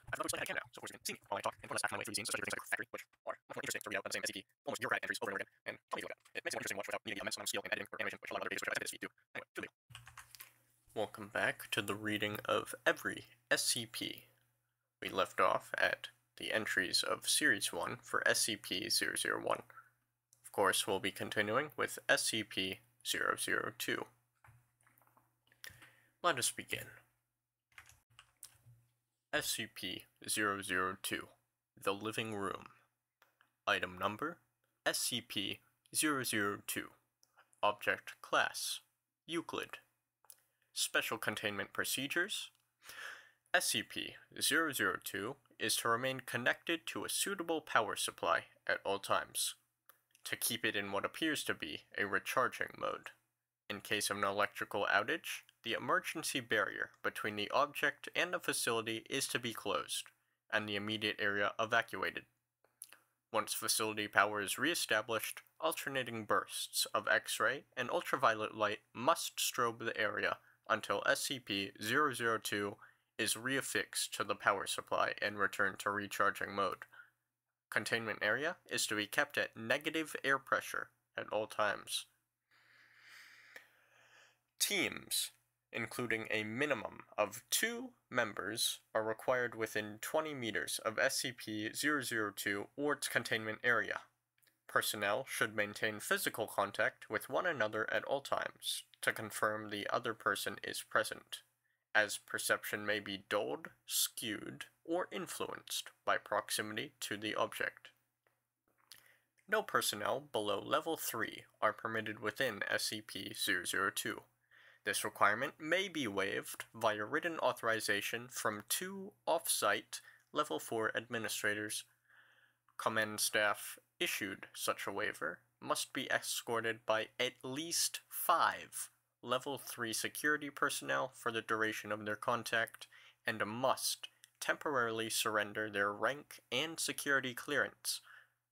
I've never explained how I can now, so of course you can see me while I talk and put us back on my way through these scenes, especially things like factory, which are much more interesting to read out than the same SCP, almost bureaucratic entries over and over again, and tell me to look at. It makes it more interesting to watch without needing the immense amount of skill in editing or animation, which a lot of other videos which I edited do. Anyway, to the video. Welcome back to the reading of every SCP. We left off at the entries of Series 1 for SCP-001. Of course, we'll be continuing with SCP-002. Let us begin. SCP-002, The Living Room. Item number, SCP-002. Object Class, Euclid. Special Containment Procedures. SCP-002 is to remain connected to a suitable power supply at all times, to keep it in what appears to be a recharging mode. In case of an electrical outage, the emergency barrier between the object and the facility is to be closed, and the immediate area evacuated. Once facility power is re-established, alternating bursts of X-ray and ultraviolet light must strobe the area until SCP-002 is reaffixed to the power supply and returned to recharging mode. Containment area is to be kept at negative air pressure at all times. Teams, including a minimum of 2 members, are required within 20 meters of SCP-002 or its containment area. Personnel should maintain physical contact with one another at all times to confirm the other person is present, as perception may be dulled, skewed, or influenced by proximity to the object. No personnel below Level 3 are permitted within SCP-002. This requirement may be waived via written authorization from 2 off-site Level 4 administrators. Command staff issued such a waiver must be escorted by at least 5 Level 3 security personnel for the duration of their contact, and must temporarily surrender their rank and security clearance.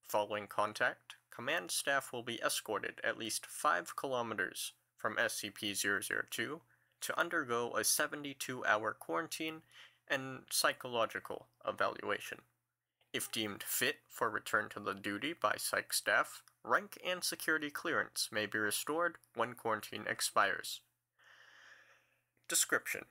Following contact, command staff will be escorted at least 5 kilometers from SCP-002 to undergo a 72-hour quarantine and psychological evaluation. If deemed fit for return to the duty by psych staff, rank and security clearance may be restored when quarantine expires. Description: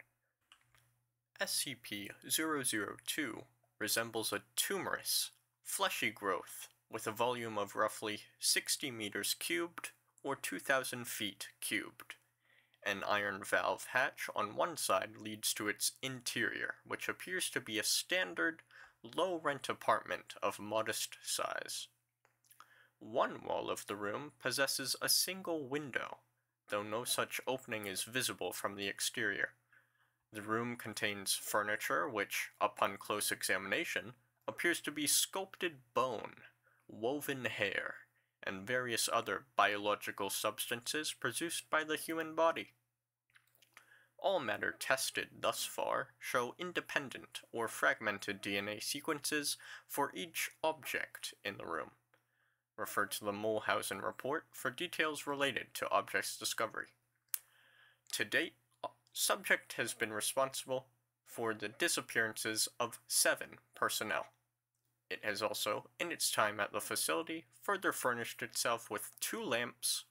SCP-002 resembles a tumorous, fleshy growth with a volume of roughly 60 meters cubed or 2,000 feet cubed. An iron valve hatch on one side leads to its interior, which appears to be a standard, low-rent apartment of modest size. One wall of the room possesses a single window, though no such opening is visible from the exterior. The room contains furniture which, upon close examination, appears to be sculpted bone, woven hair, and various other biological substances produced by the human body. All matter tested thus far show independent or fragmented DNA sequences for each object in the room. Refer to the Mulhausen report for details related to objects' discovery. To date, subject has been responsible for the disappearances of 7 personnel. It has also, in its time at the facility, further furnished itself with 2 lamps,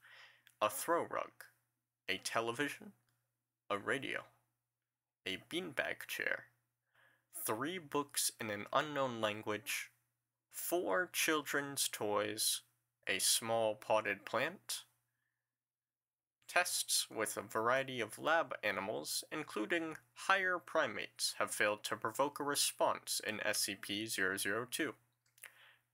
a throw rug, a television, a radio, a beanbag chair, 3 books in an unknown language, 4 children's toys, a small potted plant. Tests with a variety of lab animals, including higher primates, have failed to provoke a response in SCP-002.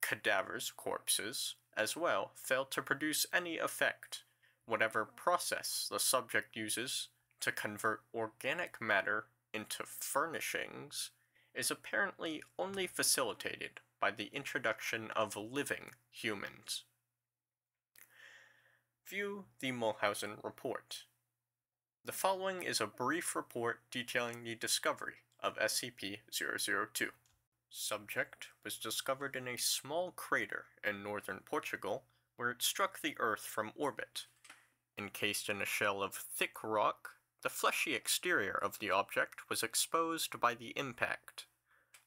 Cadavers, corpses, as well, failed to produce any effect. Whatever process the subject uses to convert organic matter into furnishings is apparently only facilitated by the introduction of living humans. View the Mulhausen report. The following is a brief report detailing the discovery of SCP-002. Subject was discovered in a small crater in northern Portugal, where it struck the Earth from orbit. Encased in a shell of thick rock, the fleshy exterior of the object was exposed by the impact.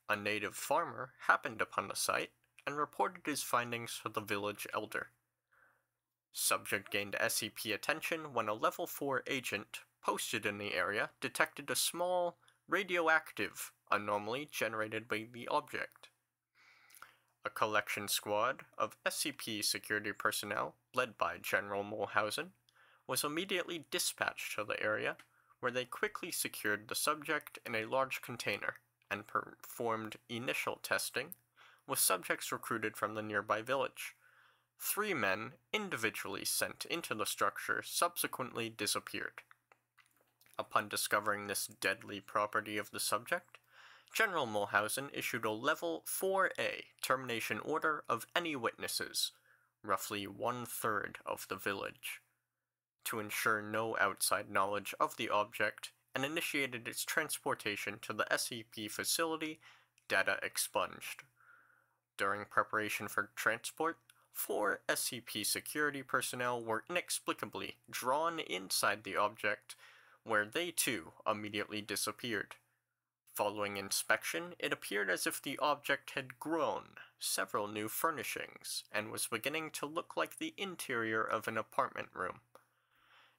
A native farmer happened upon the site and reported his findings to the village elder. Subject gained SCP attention when a Level 4 agent posted in the area detected a small, radioactive anomaly generated by the object. A collection squad of SCP security personnel, led by General Mulhausen, was immediately dispatched to the area, where they quickly secured the subject in a large container and performed initial testing, with subjects recruited from the nearby village. 3 men, individually sent into the structure, subsequently disappeared. Upon discovering this deadly property of the subject, General Mulhausen issued a Level 4A termination order of any witnesses, roughly 1/3 of the village, to ensure no outside knowledge of the object, and initiated its transportation to the SCP facility, data expunged. During preparation for transport, 4 SCP security personnel were inexplicably drawn inside the object, where they too immediately disappeared. Following inspection, it appeared as if the object had grown several new furnishings and was beginning to look like the interior of an apartment room.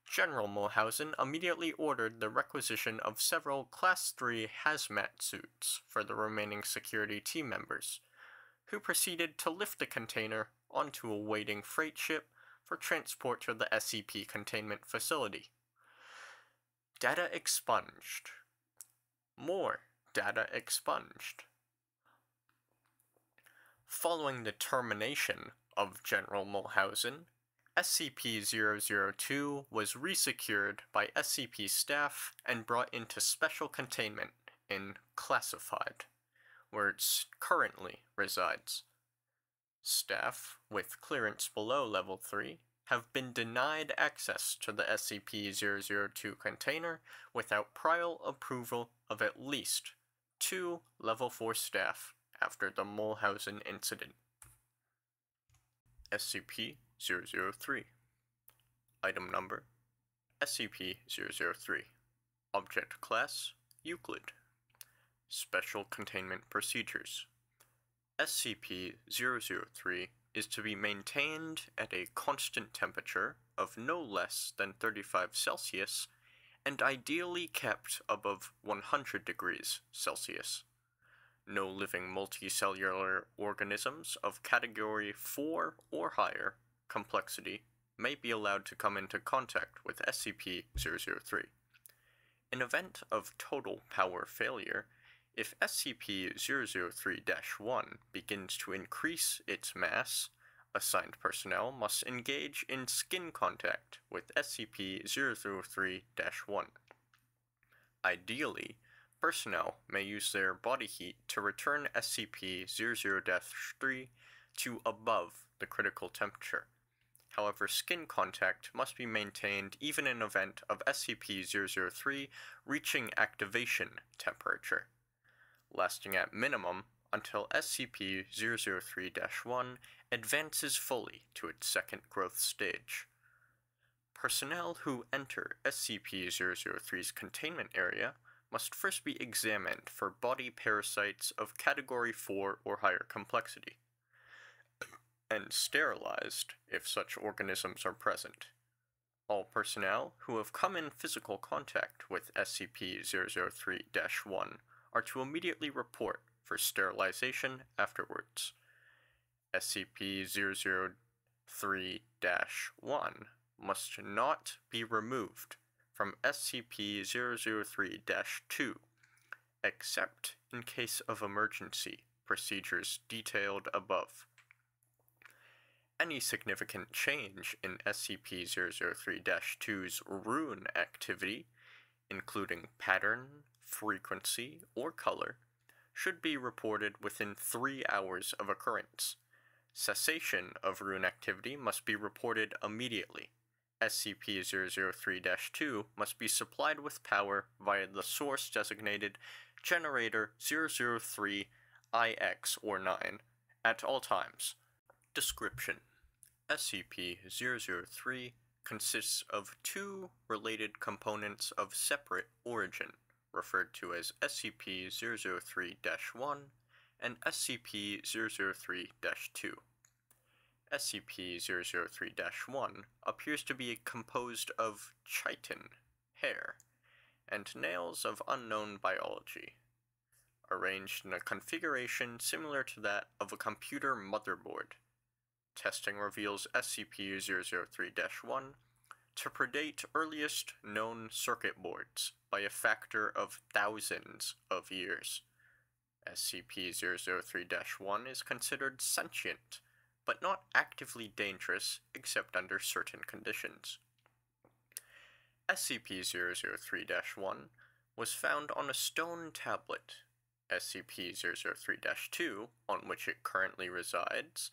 General Mulhausen immediately ordered the requisition of several Class 3 hazmat suits for the remaining security team members, who proceeded to lift the container onto a waiting freight ship for transport to the SCP containment facility. Data expunged. More data expunged. Following the termination of General Mulhausen, SCP-002 was resecured by SCP staff and brought into special containment in Classified, where it currently resides. Staff, with clearance below Level 3, have been denied access to the SCP-002 container without prior approval of at least 2 Level 4 staff after the Mulhausen incident. SCP-003. Item Number: SCP-003. Object Class: Euclid. Special Containment Procedures. SCP-003 is to be maintained at a constant temperature of no less than 35 Celsius and ideally kept above 100 degrees Celsius. No living multicellular organisms of Category 4 or higher complexity may be allowed to come into contact with SCP-003. In event of total power failure, if SCP-003-1 begins to increase its mass, assigned personnel must engage in skin contact with SCP-003-1. Ideally, personnel may use their body heat to return SCP-00-3 to above the critical temperature. However, skin contact must be maintained even in event of SCP-003 reaching activation temperature, lasting at minimum until SCP-003-1 advances fully to its second growth stage. Personnel who enter SCP-003's containment area must first be examined for body parasites of Category 4 or higher complexity, and sterilized if such organisms are present. All personnel who have come in physical contact with SCP-003-1 are to immediately report for sterilization afterwards. SCP-003-1 must not be removed from SCP-003-2, except in case of emergency procedures detailed above. Any significant change in SCP-003-2's rune activity, including pattern, frequency, or color, should be reported within 3 hours of occurrence. Cessation of rune activity must be reported immediately. SCP-003-2 must be supplied with power via the source designated Generator 003-IX or 9 at all times. Description: SCP-003 consists of 2 related components of separate origin, referred to as SCP-003-1 and SCP-003-2. SCP-003-1 appears to be composed of chitin, hair, and nails of unknown biology, arranged in a configuration similar to that of a computer motherboard. Testing reveals SCP-003-1 to predate earliest known circuit boards by a factor of thousands of years. SCP-003-1 is considered sentient, but not actively dangerous except under certain conditions. SCP-003-1 was found on a stone tablet. SCP-003-2, on which it currently resides.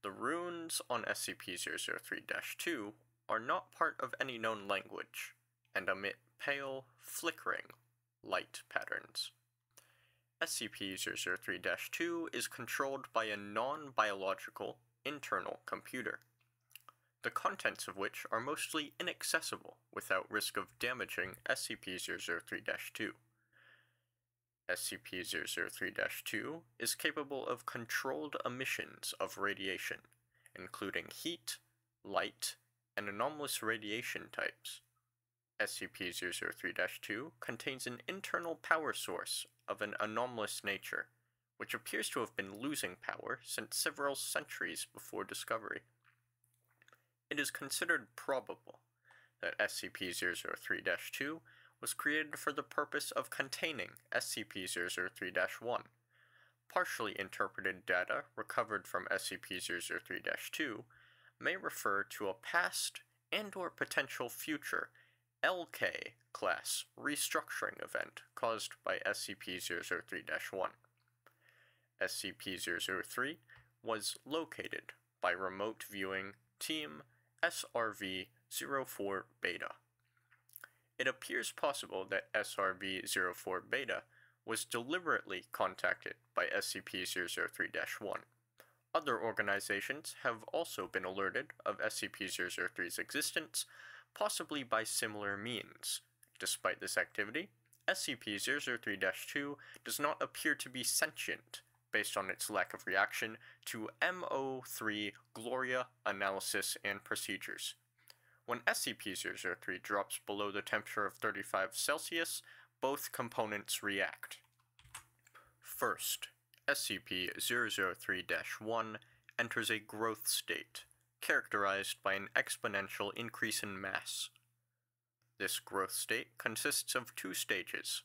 The runes on SCP-003-2 are not part of any known language, and emit pale, flickering light patterns. SCP-003-2 is controlled by a non-biological internal computer, the contents of which are mostly inaccessible without risk of damaging SCP-003-2. SCP-003-2 is capable of controlled emissions of radiation, including heat, light, and anomalous radiation types. SCP-003-2 contains an internal power source of an anomalous nature, which appears to have been losing power since several centuries before discovery. It is considered probable that SCP-003-2 was created for the purpose of containing SCP-003-1. Partially interpreted data recovered from SCP-003-2 may refer to a past and/or potential future LK-class restructuring event caused by SCP-003-1. SCP-003 was located by remote viewing Team SRV-04 Beta. It appears possible that SRV-04 Beta was deliberately contacted by SCP-003-1. Other organizations have also been alerted of SCP-003's existence, possibly by similar means. Despite this activity, SCP-003-2 does not appear to be sentient, based on its lack of reaction to MO3 Gloria analysis and procedures. When SCP-003 drops below the temperature of 35 Celsius, both components react. First, SCP-003-1 enters a growth state, characterized by an exponential increase in mass. This growth state consists of two stages.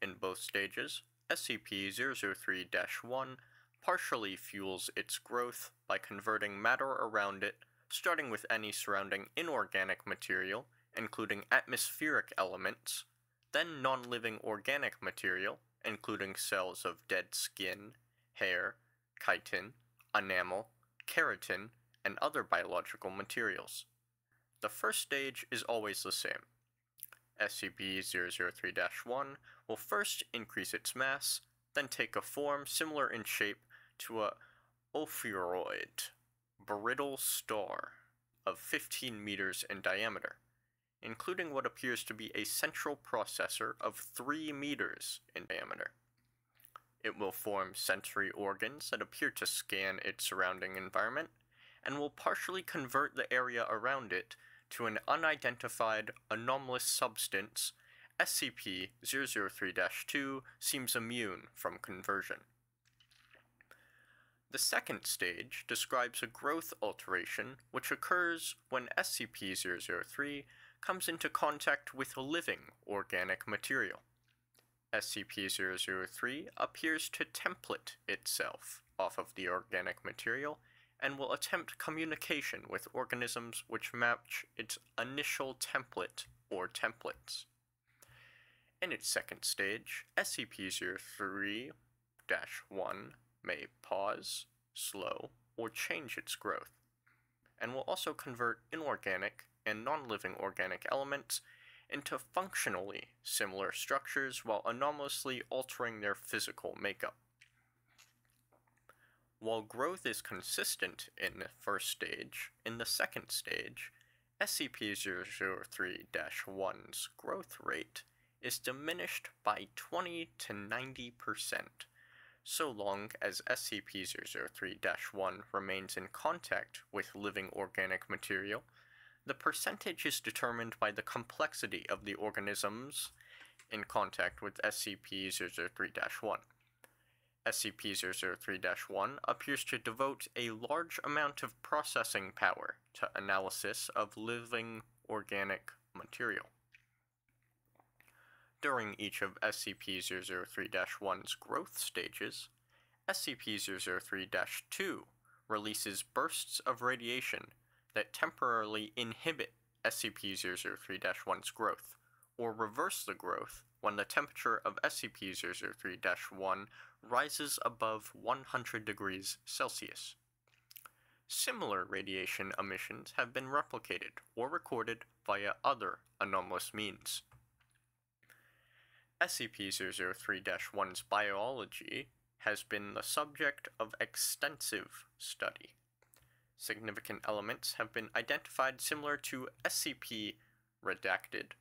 In both stages, SCP-003-1 partially fuels its growth by converting matter around it, starting with any surrounding inorganic material, including atmospheric elements, then non-living organic material, including cells of dead skin, hair, chitin, enamel, keratin, and other biological materials. The first stage is always the same. SCP-003-1 will first increase its mass, then take a form similar in shape to a ophiuroid, brittle star of 15 meters in diameter, including what appears to be a central processor of 3 meters in diameter. It will form sensory organs that appear to scan its surrounding environment, and will partially convert the area around it to an unidentified anomalous substance. SCP-003-2 seems immune from conversion. The second stage describes a growth alteration which occurs when SCP-003 comes into contact with living organic material. SCP-003 appears to template itself off of the organic material and will attempt communication with organisms which match its initial template or templates. In its second stage, SCP-003-1 may pause, slow, or change its growth, and will also convert inorganic and non-living organic elements into functionally similar structures while anomalously altering their physical makeup. While growth is consistent in the first stage, in the second stage, SCP-003-1's growth rate is diminished by 20 to 90%, so long as SCP-003-1 remains in contact with living organic material. The percentage is determined by the complexity of the organisms in contact with SCP-003-1. SCP-003-1 appears to devote a large amount of processing power to analysis of living organic material. During each of SCP-003-1's growth stages, SCP-003-2 releases bursts of radiation that temporarily inhibit SCP-003-1's growth, or reverse the growth when the temperature of SCP-003-1 rises above 100 degrees Celsius. Similar radiation emissions have been replicated or recorded via other anomalous means. SCP-003-1's biology has been the subject of extensive study. Significant elements have been identified similar to SCP-redacted,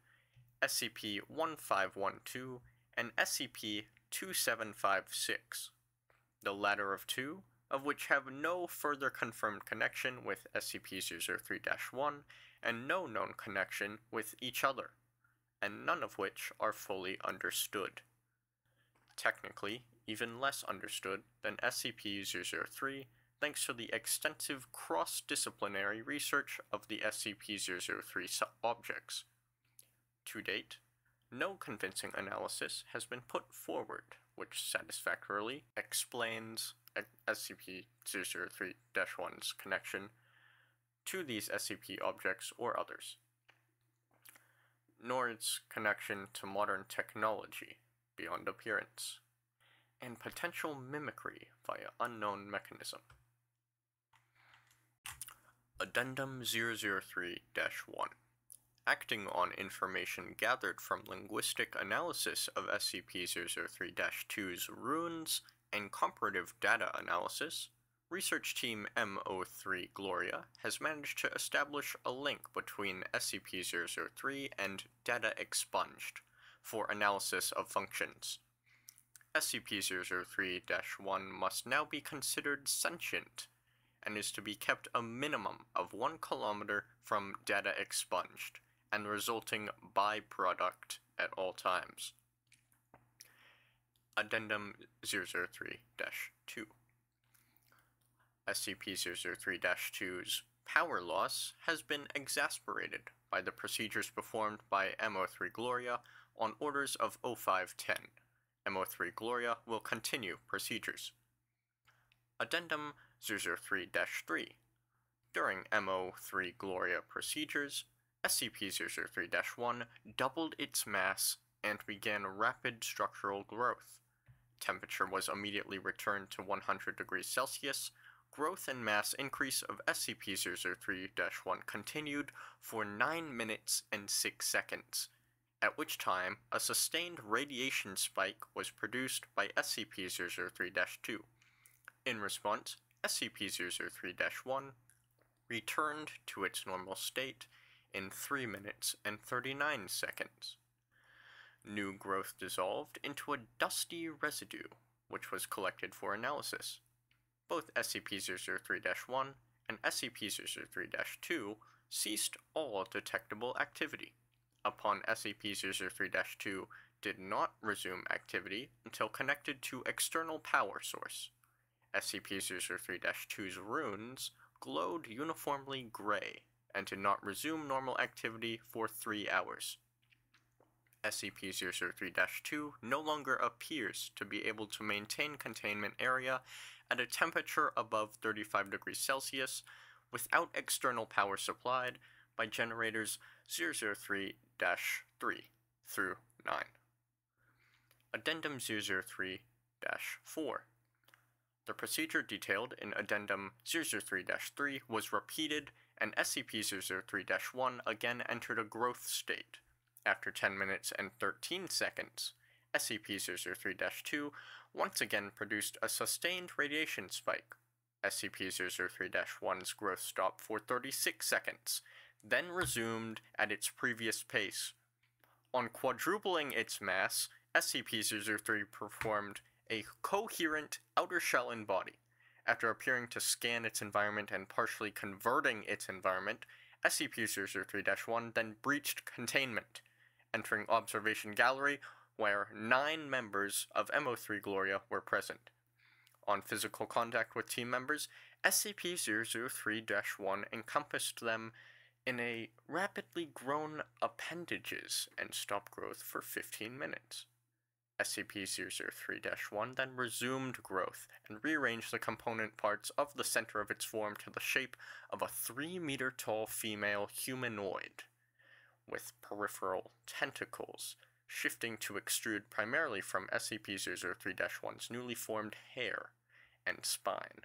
SCP-1512, and SCP-2756, the latter of two of which have no further confirmed connection with SCP-003-1 and no known connection with each other, and none of which are fully understood. Technically, even less understood than SCP-003, thanks to the extensive cross-disciplinary research of the SCP-003 objects. To date, no convincing analysis has been put forward which satisfactorily explains SCP-003-1's connection to these SCP objects or others, nor its connection to modern technology beyond appearance, and potential mimicry via unknown mechanism. Addendum 003-1. Acting on information gathered from linguistic analysis of SCP-003-2's runes and comparative data analysis, Research Team M03 Gloria has managed to establish a link between SCP-003 and data expunged for analysis of functions. SCP-003-1 must now be considered sentient and is to be kept a minimum of 1 kilometer from data expunged and the resulting byproduct at all times. Addendum 003-2. SCP-003-2's power loss has been exacerbated by the procedures performed by M03 Gloria on orders of O510. M03 Gloria will continue procedures. Addendum 003-3. During M03 Gloria procedures, SCP-003-1 doubled its mass and began rapid structural growth. Temperature was immediately returned to 100 degrees Celsius. Growth and mass increase of SCP-003-1 continued for 9 minutes and 6 seconds, at which time a sustained radiation spike was produced by SCP-003-2. In response, SCP-003-1 returned to its normal state in 3 minutes and 39 seconds. New growth dissolved into a dusty residue, which was collected for analysis. Both SCP-003-1 and SCP-003-2 ceased all detectable activity. Upon SCP-003-2 did not resume activity until connected to external power source. SCP-003-2's runes glowed uniformly gray and did not resume normal activity for 3 hours. SCP-003-2 no longer appears to be able to maintain containment area at a temperature above 35 degrees Celsius without external power supplied by generators 003-3 through 9. Addendum 003-4. The procedure detailed in Addendum 003-3 was repeated, and SCP-003-1 again entered a growth state. After 10 minutes and 13 seconds, SCP-003-2 once again produced a sustained radiation spike. SCP-003-1's growth stopped for 36 seconds, then resumed at its previous pace. On quadrupling its mass, SCP-003 performed a coherent outer shell and body. After appearing to scan its environment and partially converting its environment, SCP-003-1 then breached containment, entering Observation Gallery, where 9 members of MO3 Gloria were present. On physical contact with team members, SCP-003-1 encompassed them in a rapidly grown appendages and stopped growth for 15 minutes. SCP-003-1 then resumed growth and rearranged the component parts of the center of its form to the shape of a 3-meter tall female humanoid, with peripheral tentacles shifting to extrude primarily from SCP-003-1's newly formed hair and spine.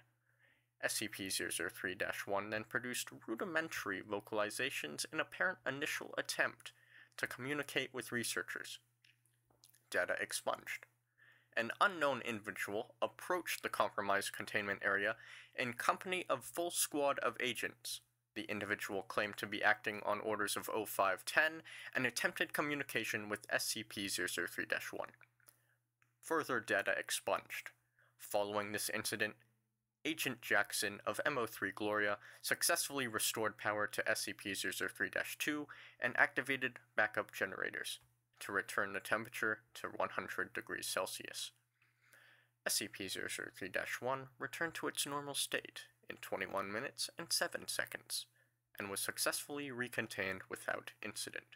SCP-003-1 then produced rudimentary vocalizations in apparent initial attempt to communicate with researchers. Data expunged. An unknown individual approached the compromised containment area in company of full squad of agents. The individual claimed to be acting on orders of O510 and attempted communication with SCP-003-1. Further data expunged. Following this incident, Agent Jackson of MO3 Gloria successfully restored power to SCP-003-2 and activated backup generators to return the temperature to 100 degrees Celsius. SCP-003-1 returned to its normal state in 21 minutes and 7 seconds, and was successfully recontained without incident.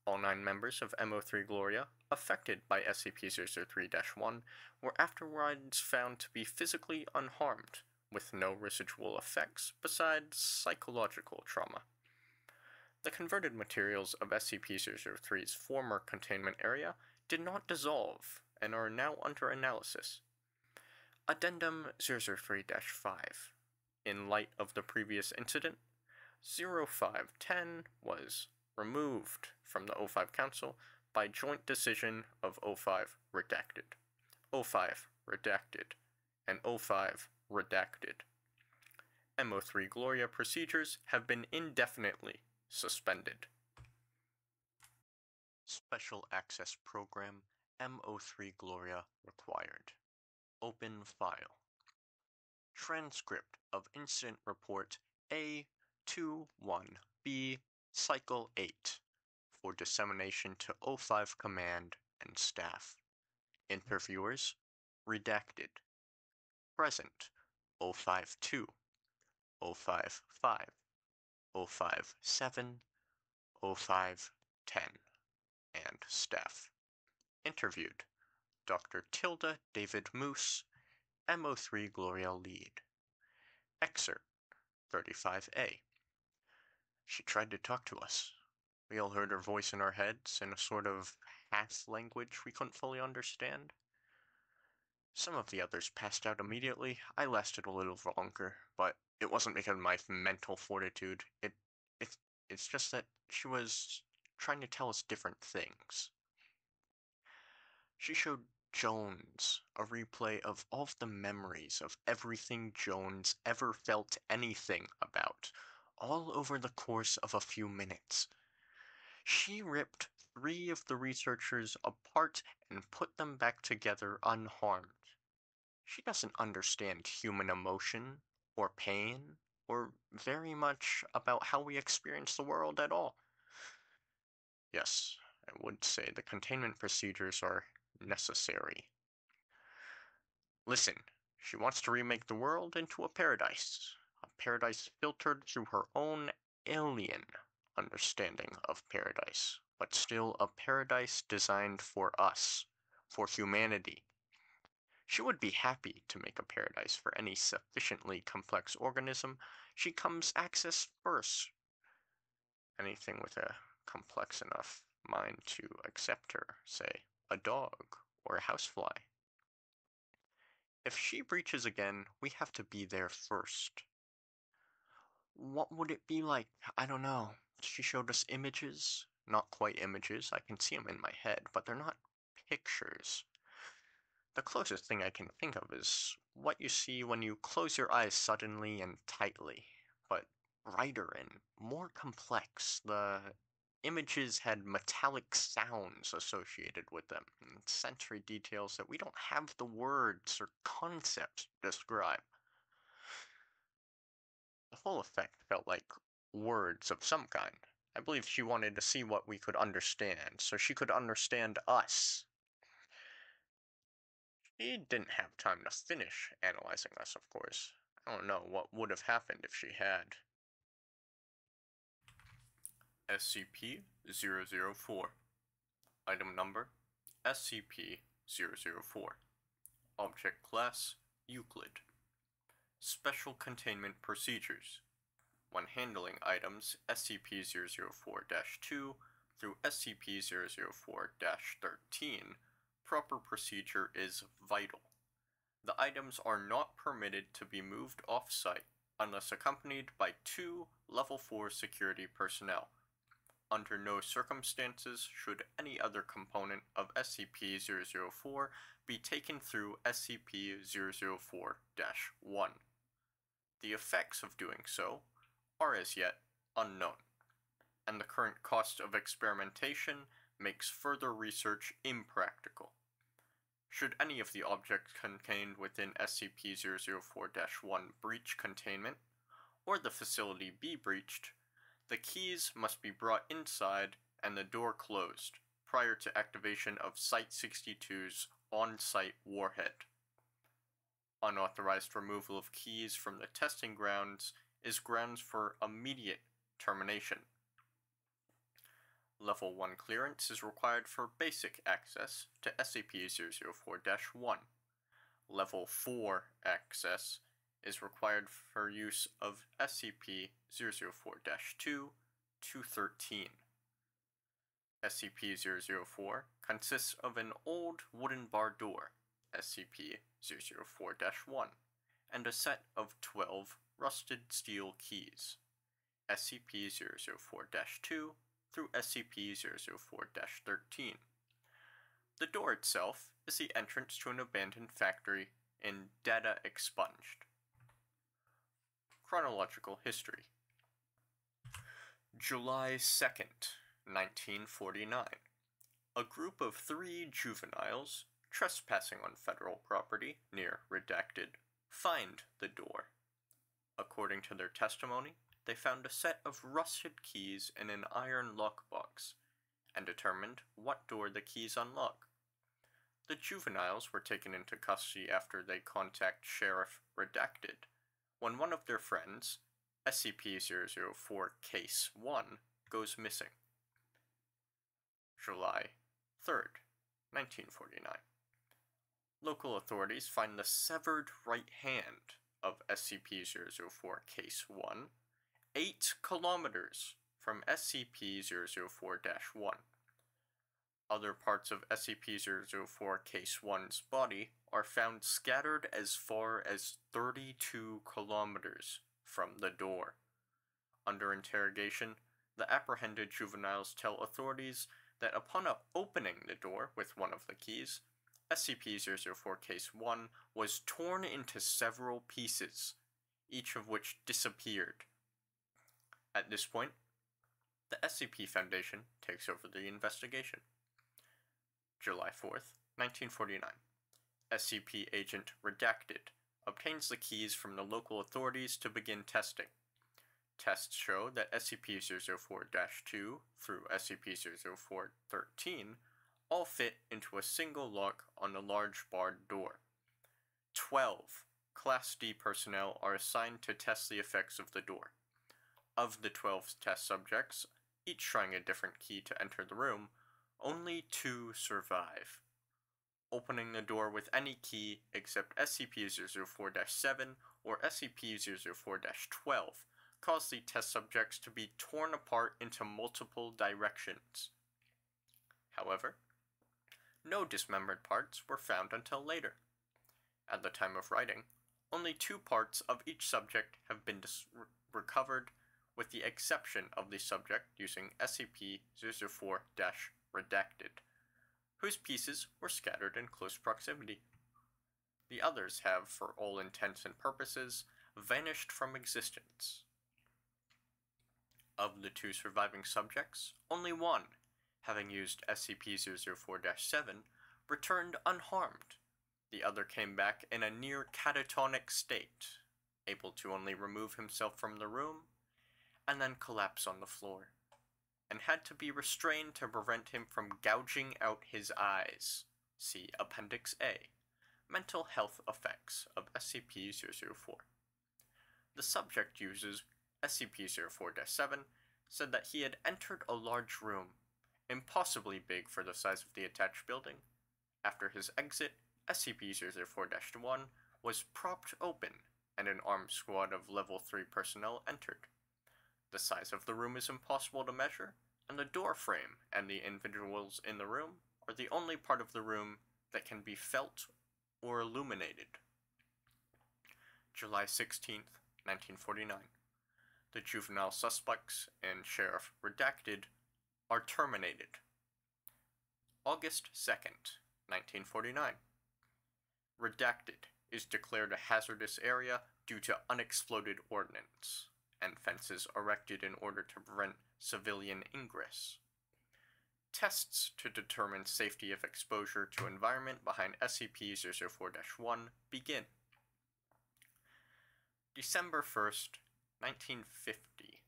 All 9 members of MO3 Gloria affected by SCP-003-1 were afterwards found to be physically unharmed, with no residual effects besides psychological trauma. The converted materials of SCP-003's former containment area did not dissolve and are now under analysis. Addendum 003-5. In light of the previous incident, 0510 was removed from the O5 Council by joint decision of O5 redacted, O5 redacted, and O5 redacted. MO3 Gloria procedures have been indefinitely suspended. Special Access Program MO3 Gloria required. Open file. Transcript of Incident Report A21B Cycle 8 for dissemination to O5 Command and staff. Interviewers redacted. Present O52, O55, O57, O510, and staff. Interviewed Dr. Tilda David Moose, MO3 Gloria Lead. Excerpt 35A. She tried to talk to us. We all heard her voice in our heads in a sort of half language we couldn't fully understand. Some of the others passed out immediately. I lasted a little longer, but it wasn't because of my mental fortitude. It's just that she was trying to tell us different things. She showed Jones a replay of all of the memories of everything Jones ever felt anything about, all over the course of a few minutes. She ripped 3 of the researchers apart and put them back together unharmed. She doesn't understand human emotion, or pain, or very much about how we experience the world at all. Yes, I would say the containment procedures are necessary. Listen, she wants to remake the world into a paradise filtered through her own alien understanding of paradise, but still a paradise designed for us, for humanity. She would be happy to make a paradise for any sufficiently complex organism she comes access first. Anything with a complex enough mind to accept her, say, a dog or a housefly. If she breaches again, we have to be there first. What would it be like? I don't know. She showed us images. Not quite images. I can see them in my head, but they're not pictures. The closest thing I can think of is what you see when you close your eyes suddenly and tightly, but brighter and more complex. The Images had metallic sounds associated with them, and sensory details that we don't have the words or concepts to describe. The whole effect felt like words of some kind. I believe she wanted to see what we could understand, so she could understand us. She didn't have time to finish analyzing us, of course. I don't know what would have happened if she had. SCP-004. Item number SCP-004. Object Class Euclid. Special Containment Procedures. When handling items SCP-004-2 through SCP-004-13, proper procedure is vital. The items are not permitted to be moved off-site unless accompanied by 2 Level 4 security personnel. Under no circumstances should any other component of SCP-004 be taken through SCP-004-1. The effects of doing so are as yet unknown, and the current cost of experimentation makes further research impractical. Should any of the objects contained within SCP-004-1 breach containment, or the facility be breached, the keys must be brought inside and the door closed prior to activation of Site-62's on-site warhead. Unauthorized removal of keys from the testing grounds is grounds for immediate termination. Level 1 clearance is required for basic access to SCP-004-1. Level 4 access is required for use of SCP-004-2 to 13. SCP-004 consists of an old wooden bar door, SCP-004-1, and a set of 12 rusted steel keys, SCP-004-2 through SCP-004-13. The door itself is the entrance to an abandoned factory in Data Expunged. Chronological history. July 2nd, 1949. A group of 3 juveniles, trespassing on federal property near Redacted, find the door. According to their testimony, they found a set of rusted keys in an iron lockbox, and determined what door the keys unlock. The juveniles were taken into custody after they contact Sheriff Redacted, when one of their friends, SCP-004 Case 1, goes missing. July 3rd, 1949. Local authorities find the severed right hand of SCP-004 Case 1 8 kilometers from SCP-004-1. Other parts of SCP-004 Case 1's body are found scattered as far as 32 kilometers from the door. Under interrogation, the apprehended juveniles tell authorities that upon opening the door with one of the keys, SCP-004 Case 1 was torn into several pieces, each of which disappeared. At this point, the SCP Foundation takes over the investigation. July 4th, 1949. SCP Agent Redacted obtains the keys from the local authorities to begin testing. Tests show that SCP-004-2 through SCP-004-13 all fit into a single lock on the large barred door. 12 Class D personnel are assigned to test the effects of the door. Of the 12 test subjects, each trying a different key to enter the room, only 2 survive. Opening the door with any key except SCP-004-7 or SCP-004-12 caused the test subjects to be torn apart into multiple directions. However, no dismembered parts were found until later. At the time of writing, only 2 parts of each subject have been recovered, with the exception of the subject using SCP-004-Redacted, whose pieces were scattered in close proximity. The others have, for all intents and purposes, vanished from existence. Of the two surviving subjects, only one, having used SCP-004-7, returned unharmed. The other came back in a near catatonic state, able to only remove himself from the room, and then collapse on the floor, and had to be restrained to prevent him from gouging out his eyes. See Appendix A, Mental Health Effects of SCP-004. The subject uses SCP-004-7 said that he had entered a large room, impossibly big for the size of the attached building. After his exit, SCP-004-1 was propped open, and an armed squad of Level 3 personnel entered. The size of the room is impossible to measure, and the door frame and the individuals in the room are the only part of the room that can be felt or illuminated. July 16th, 1949. The juvenile suspects and Sheriff Redacted are terminated. August 2nd, 1949. Redacted is declared a hazardous area due to unexploded ordnance and fences erected in order to prevent civilian ingress. Tests to determine safety of exposure to environment behind SCP-004-1 begin. December 1st, 1950.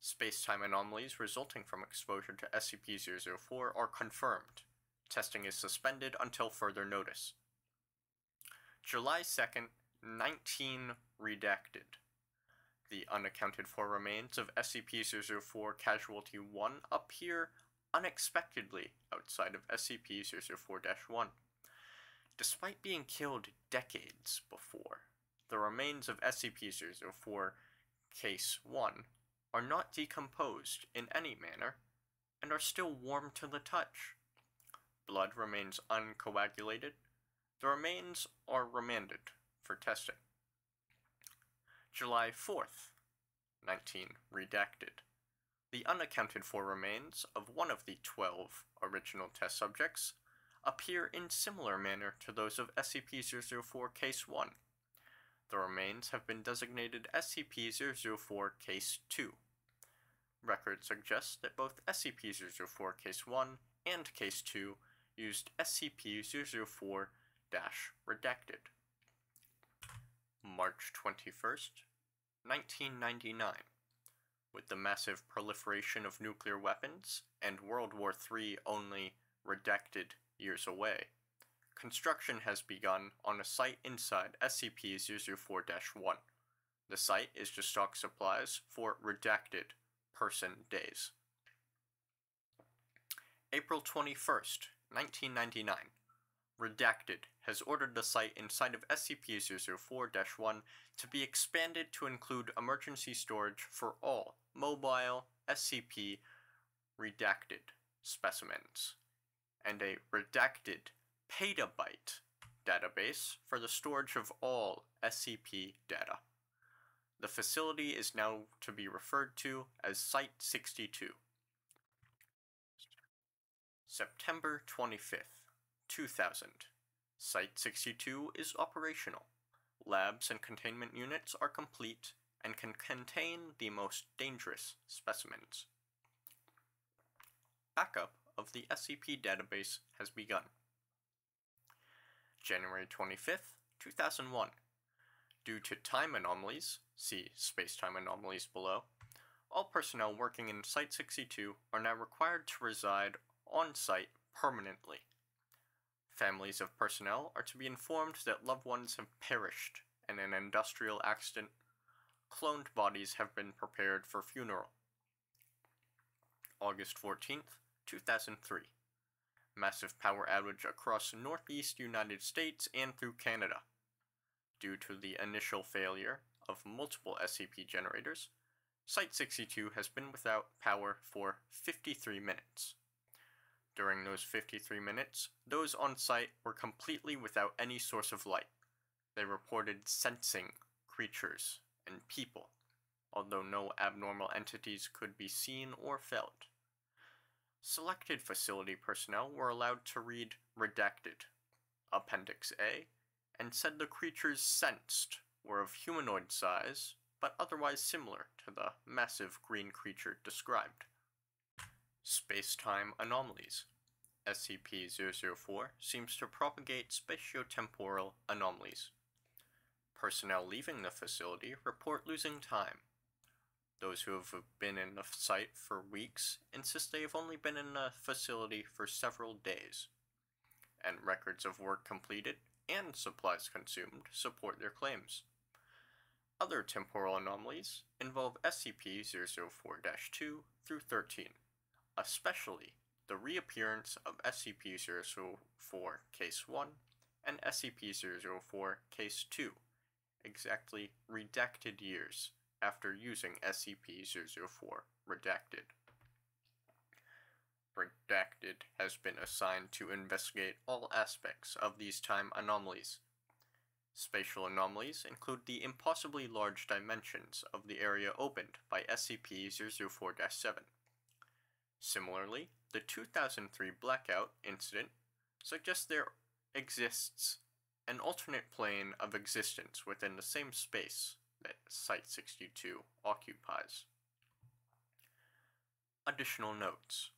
Space-time anomalies resulting from exposure to SCP-004 are confirmed. Testing is suspended until further notice. July 2nd, 19 redacted. The unaccounted for remains of SCP-004 Casualty 1 appear unexpectedly outside of SCP-004-1. Despite being killed decades before, the remains of SCP-004 Case 1 are not decomposed in any manner and are still warm to the touch. Blood remains uncoagulated. The remains are remanded for testing. July 4th, 19 redacted. The unaccounted for remains of one of the 12 original test subjects appear in similar manner to those of SCP-004 Case 1. The remains have been designated SCP-004 Case 2. Records suggest that both SCP-004 Case 1 and Case 2 used SCP-004-redacted. March 21st, 1999. With the massive proliferation of nuclear weapons and World War III only redacted years away, construction has begun on a site inside SCP-004-1. The site is to stock supplies for redacted person days. April 21st, 1999. Redacted has ordered the site inside of SCP-004-1 to be expanded to include emergency storage for all mobile SCP redacted specimens, and a redacted petabyte database for the storage of all SCP data. The facility is now to be referred to as Site 62. September 25th, 2000. Site 62 is operational. Labs and containment units are complete and can contain the most dangerous specimens. Backup of the SCP database has begun. January 25th, 2001. Due to time anomalies, see space-time anomalies below, all personnel working in Site 62 are now required to reside on-site permanently. Families of personnel are to be informed that loved ones have perished in an industrial accident. Cloned bodies have been prepared for funeral. August 14th, 2003. Massive power outage across northeast United States and through Canada. Due to the initial failure of multiple SCP generators, Site 62 has been without power for 53 minutes. During those 53 minutes, those on site were completely without any source of light. They reported sensing creatures and people, although no abnormal entities could be seen or felt. Selected facility personnel were allowed to read Redacted, Appendix A, and said the creatures sensed were of humanoid size, but otherwise similar to the massive green creature described. Space-time anomalies. SCP-004 seems to propagate spatiotemporal anomalies. Personnel leaving the facility report losing time. Those who have been in the site for weeks insist they have only been in the facility for several days, and records of work completed and supplies consumed support their claims. Other temporal anomalies involve SCP-004-2 through 13, especially the reappearance of SCP-004 Case 1 and SCP-004 Case 2, exactly redacted years after using SCP-004 Redacted. Redacted has been assigned to investigate all aspects of these time anomalies. Spatial anomalies include the impossibly large dimensions of the area opened by SCP-004-7. Similarly, the 2003 blackout incident suggests there exists an alternate plane of existence within the same space that Site-62 occupies. Additional notes.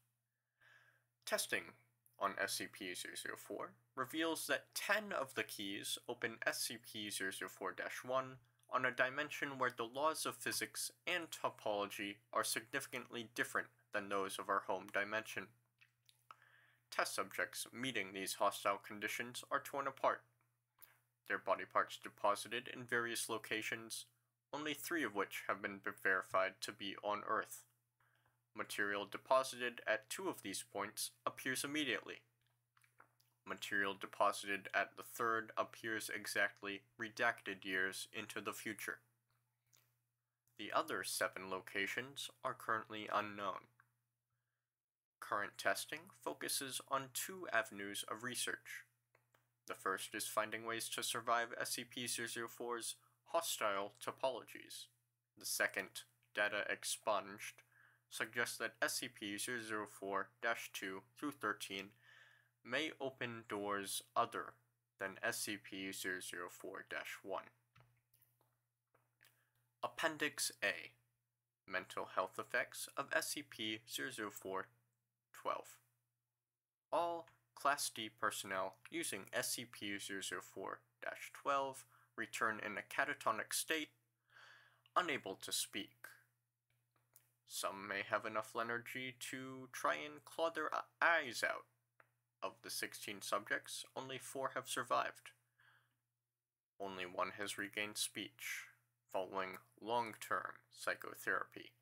Testing on SCP-004 reveals that 10 of the keys open SCP-004-1 on a dimension where the laws of physics and topology are significantly different than those of our home dimension. Test subjects meeting these hostile conditions are torn apart, their body parts deposited in various locations, only 3 of which have been verified to be on Earth. Material deposited at 2 of these points appears immediately. Material deposited at the 3rd appears exactly redacted years into the future. The other 7 locations are currently unknown. Current testing focuses on 2 avenues of research. The first is finding ways to survive SCP-004's hostile topologies. The second, data expunged, suggests that SCP-004-2 through 13 may open doors other than SCP-004-1. Appendix A. Mental health effects of SCP-004-12. All Class D personnel using SCP-004-12 return in a catatonic state, unable to speak. Some may have enough energy to try and claw their eyes out. Of the 16 subjects, only 4 have survived. Only 1 has regained speech, following long-term psychotherapy.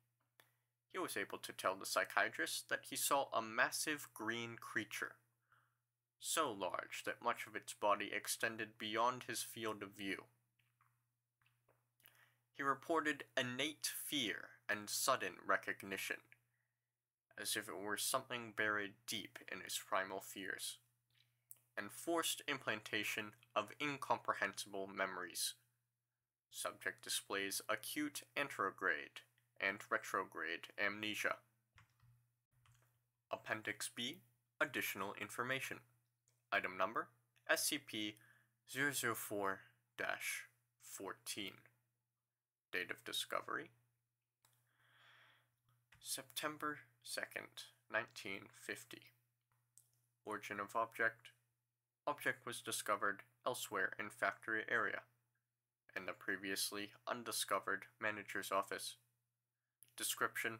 He was able to tell the psychiatrist that he saw a massive green creature, so large that much of its body extended beyond his field of view. He reported innate fear and sudden recognition, as if it were something buried deep in his primal fears, and forced implantation of incomprehensible memories. Subject displays acute anterograde and retrograde amnesia. Appendix B. Additional information. Item number SCP-004-14. Date of discovery September 2nd, 1950. Origin of object. Object was discovered elsewhere in factory area, in the previously undiscovered manager's office. Description.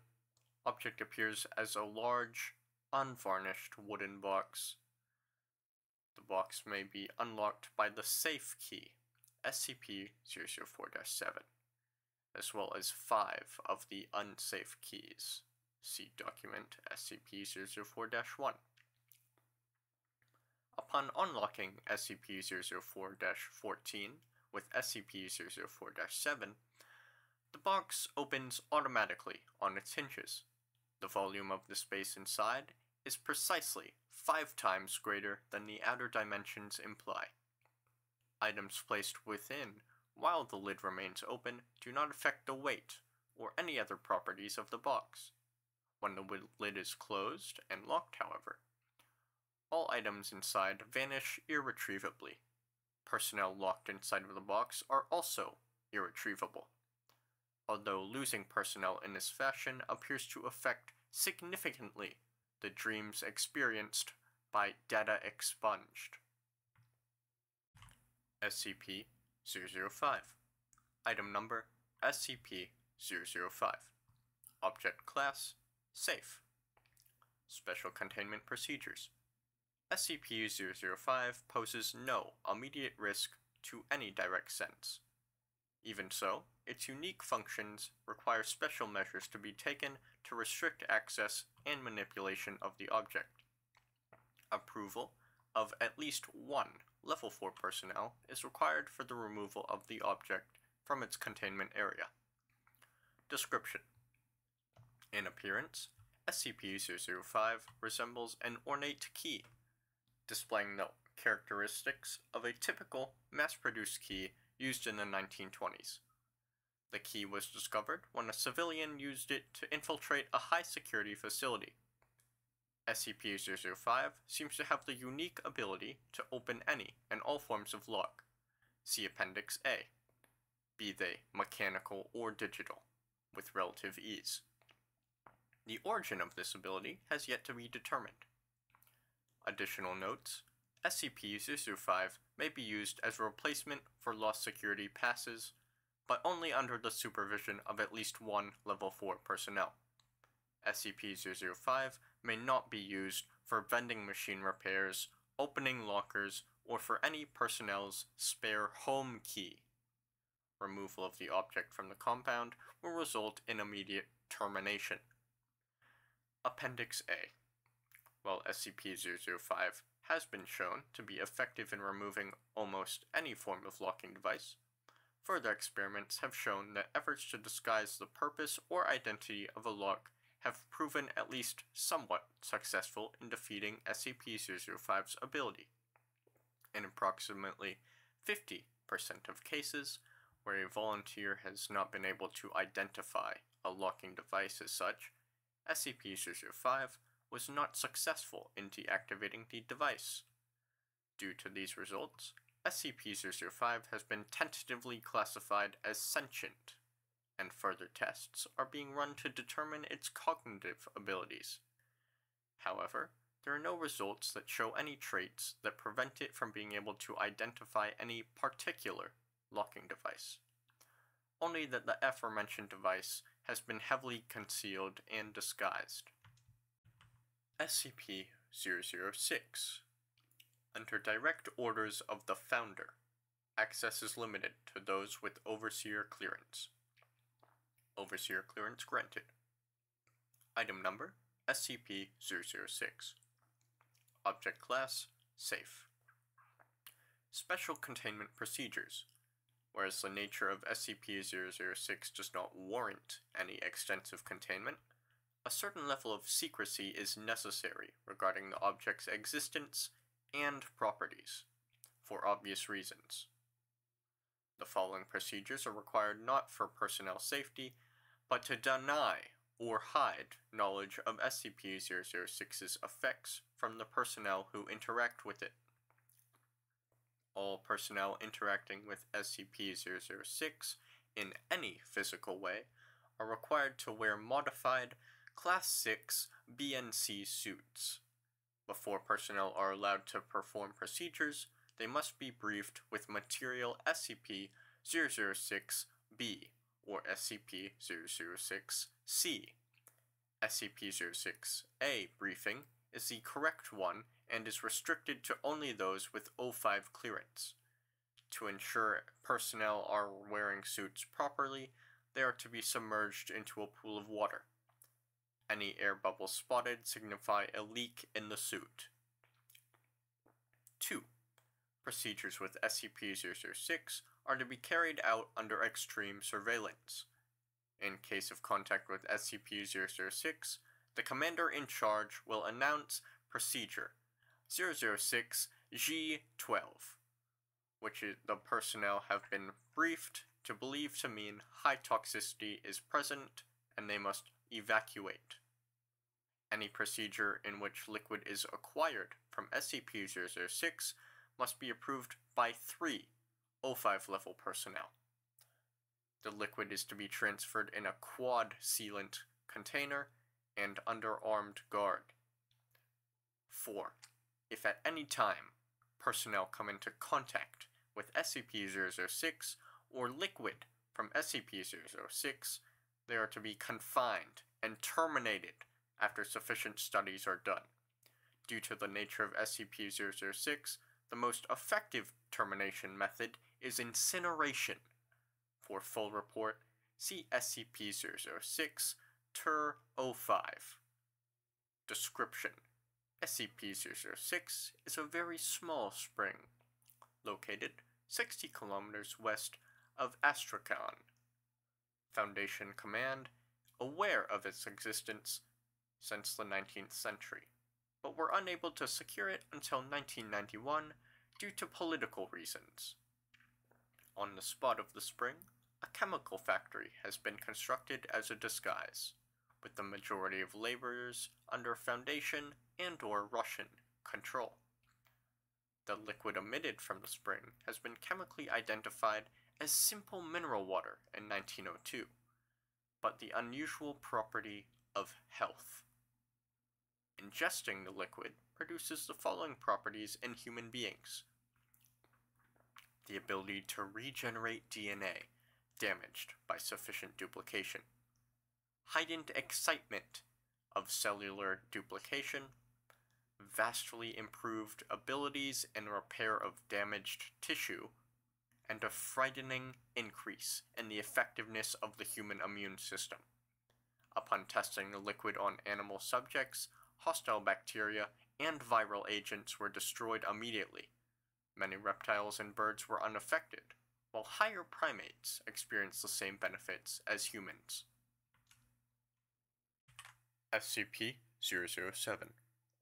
Object appears as a large, unvarnished wooden box. The box may be unlocked by the safe key, SCP-004-7, as well as 5 of the unsafe keys. See document SCP-004-1. Upon unlocking SCP-004-14 with SCP-004-7, the box opens automatically on its hinges. The volume of the space inside is precisely 5 times greater than the outer dimensions imply. Items placed within while the lid remains open do not affect the weight or any other properties of the box. When the lid is closed and locked, however, all items inside vanish irretrievably. Personnel locked inside of the box are also irretrievable. although losing personnel in this fashion appears to affect significantly the dreams experienced by data expunged. SCP-005. Item number SCP-005. Object Class Safe. Special Containment Procedures. SCP-005 poses no immediate risk to any direct sense. Even so, its unique functions require special measures to be taken to restrict access and manipulation of the object. Approval of at least one Level 4 personnel is required for the removal of the object from its containment area. Description: in appearance, SCP-005 resembles an ornate key, displaying the characteristics of a typical mass-produced key used in the 1920s. The key was discovered when a civilian used it to infiltrate a high-security facility. SCP-005 seems to have the unique ability to open any and all forms of lock. See Appendix A, be they mechanical or digital, with relative ease. The origin of this ability has yet to be determined. Additional notes: SCP-005 may be used as a replacement for lost security passes, but only under the supervision of at least one Level 4 personnel. SCP-005 may not be used for vending machine repairs, opening lockers, or for any personnel's spare home key. Removal of the object from the compound will result in immediate termination. Appendix A. While SCP-005 has been shown to be effective in removing almost any form of locking device, further experiments have shown that efforts to disguise the purpose or identity of a lock have proven at least somewhat successful in defeating SCP-005's ability. In approximately 50% of cases, where a volunteer has not been able to identify a locking device as such, SCP-005 was not successful in deactivating the device. Due to these results, SCP-005 has been tentatively classified as sentient, and further tests are being run to determine its cognitive abilities. However, there are no results that show any traits that prevent it from being able to identify any particular locking device. Only that the aforementioned device has been heavily concealed and disguised. SCP-006. Under direct orders of the Founder, access is limited to those with Overseer clearance. Overseer clearance granted. Item number SCP-006. Object Class Safe. Special Containment Procedures. Whereas the nature of SCP-006 does not warrant any extensive containment, a certain level of secrecy is necessary regarding the object's existence and properties, for obvious reasons. The following procedures are required not for personnel safety, but to deny or hide knowledge of SCP-006's effects from the personnel who interact with it. All personnel interacting with SCP-006 in any physical way are required to wear modified Class 6 BNC suits. Before personnel are allowed to perform procedures, they must be briefed with material SCP-006-B or SCP-006-C. SCP-06-A briefing is the correct one and is restricted to only those with O5 clearance. To ensure personnel are wearing suits properly, they are to be submerged into a pool of water. Any air bubbles spotted signify a leak in the suit. 2. Procedures with SCP-006 are to be carried out under extreme surveillance. In case of contact with SCP-006, the commander in charge will announce Procedure 006-G12, which the personnel have been briefed to believe to mean high toxicity is present and they must evacuate. Any procedure in which liquid is acquired from SCP-006 must be approved by 3 O5 level personnel. The liquid is to be transferred in a quad sealant container and under armed guard. 4. If at any time personnel come into contact with SCP-006 or liquid from SCP-006, they are to be confined and terminated after sufficient studies are done. Due to the nature of SCP-006, the most effective termination method is incineration. For full report, see SCP-006, Tur 05. Description: SCP-006 is a very small spring, located 60 kilometers west of Astrakhan. Foundation Command, aware of its existence since the 19th century, but were unable to secure it until 1991 due to political reasons. On the spot of the spring, a chemical factory has been constructed as a disguise, with the majority of laborers under Foundation and/or Russian control. The liquid emitted from the spring has been chemically identified as simple mineral water in 1902, but the unusual property of health. Ingesting the liquid produces the following properties in human beings: the ability to regenerate DNA damaged by sufficient duplication, heightened excitement of cellular duplication, vastly improved abilities in repair of damaged tissue, and a frightening increase in the effectiveness of the human immune system. Upon testing the liquid on animal subjects, hostile bacteria and viral agents were destroyed immediately. Many reptiles and birds were unaffected, while higher primates experienced the same benefits as humans. SCP-007.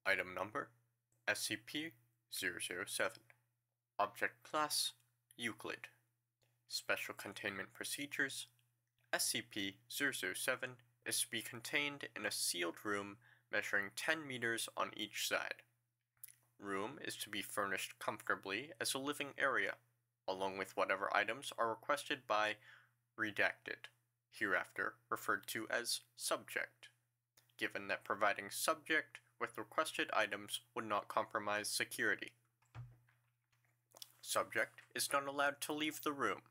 Item Number: SCP-007. Object Class: Euclid. Special Containment Procedures: SCP-007 is to be contained in a sealed room measuring 10 meters on each side. Room is to be furnished comfortably as a living area, along with whatever items are requested by Redacted, hereafter referred to as Subject, given that providing Subject with requested items would not compromise security. Subject is not allowed to leave the room,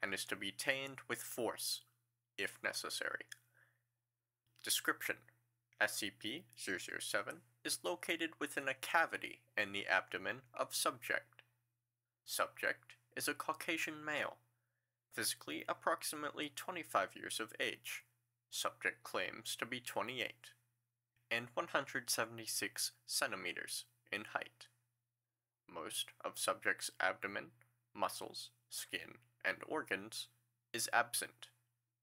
and is to be detained with force, if necessary. Description: SCP-007 is located within a cavity in the abdomen of Subject. Subject is a Caucasian male, physically approximately 25 years of age. Subject claims to be 28, and 176 centimeters in height. Most of Subject's abdomen, muscles, skin, and organs is absent,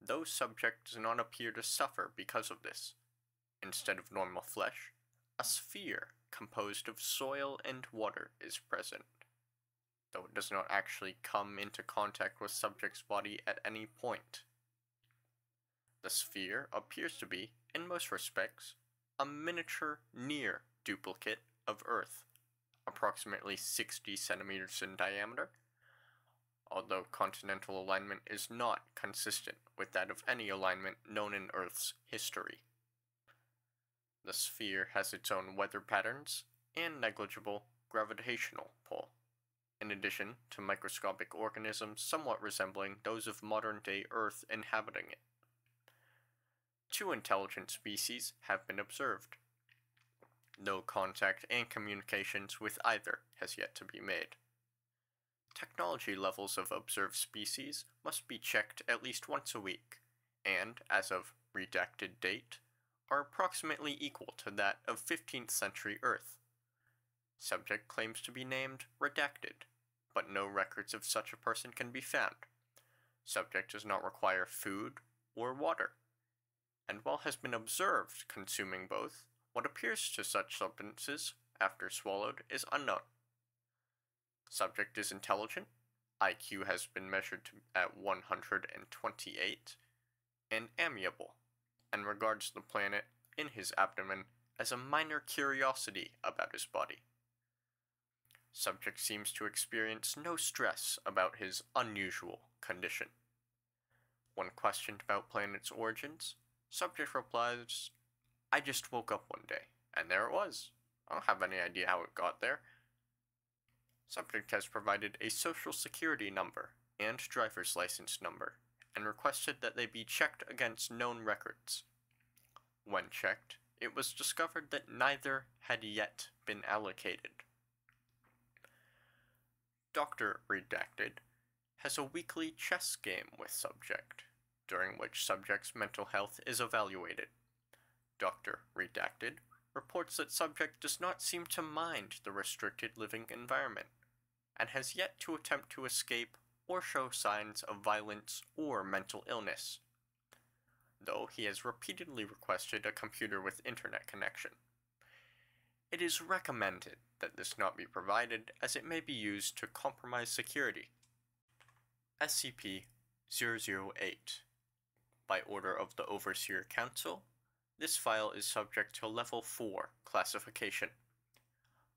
though Subject does not appear to suffer because of this. Instead of normal flesh, a sphere composed of soil and water is present, though it does not actually come into contact with Subject's body at any point. The sphere appears to be, in most respects, a miniature near duplicate of Earth, approximately 60 centimeters in diameter, although continental alignment is not consistent with that of any alignment known in Earth's history. The sphere has its own weather patterns and negligible gravitational pull, in addition to microscopic organisms somewhat resembling those of modern-day Earth inhabiting it. 2 intelligent species have been observed. No contact and communications with either has yet to be made. Technology levels of observed species must be checked at least once a week, and, as of redacted date, are approximately equal to that of 15th century Earth. Subject claims to be named Redacted, but no records of such a person can be found. Subject does not require food or water, and while has been observed consuming both, what appears to such substances after swallowed is unknown. Subject is intelligent, IQ has been measured at 128, and amiable, and regards the planet in his abdomen as a minor curiosity about his body. Subject seems to experience no stress about his unusual condition. When questioned about planet's origins, subject replies, "I just woke up one day, and there it was. I don't have any idea how it got there." Subject has provided a social security number and driver's license number, and requested that they be checked against known records. When checked, it was discovered that neither had yet been allocated. Dr. Redacted has a weekly chess game with subject, during which subject's mental health is evaluated. Dr. Redacted reports that subject does not seem to mind the restricted living environment, and has yet to attempt to escape or show signs of violence or mental illness, though he has repeatedly requested a computer with internet connection. It is recommended that this not be provided, as it may be used to compromise security. SCP-008. By order of the Overseer Council, this file is subject to Level 4 classification.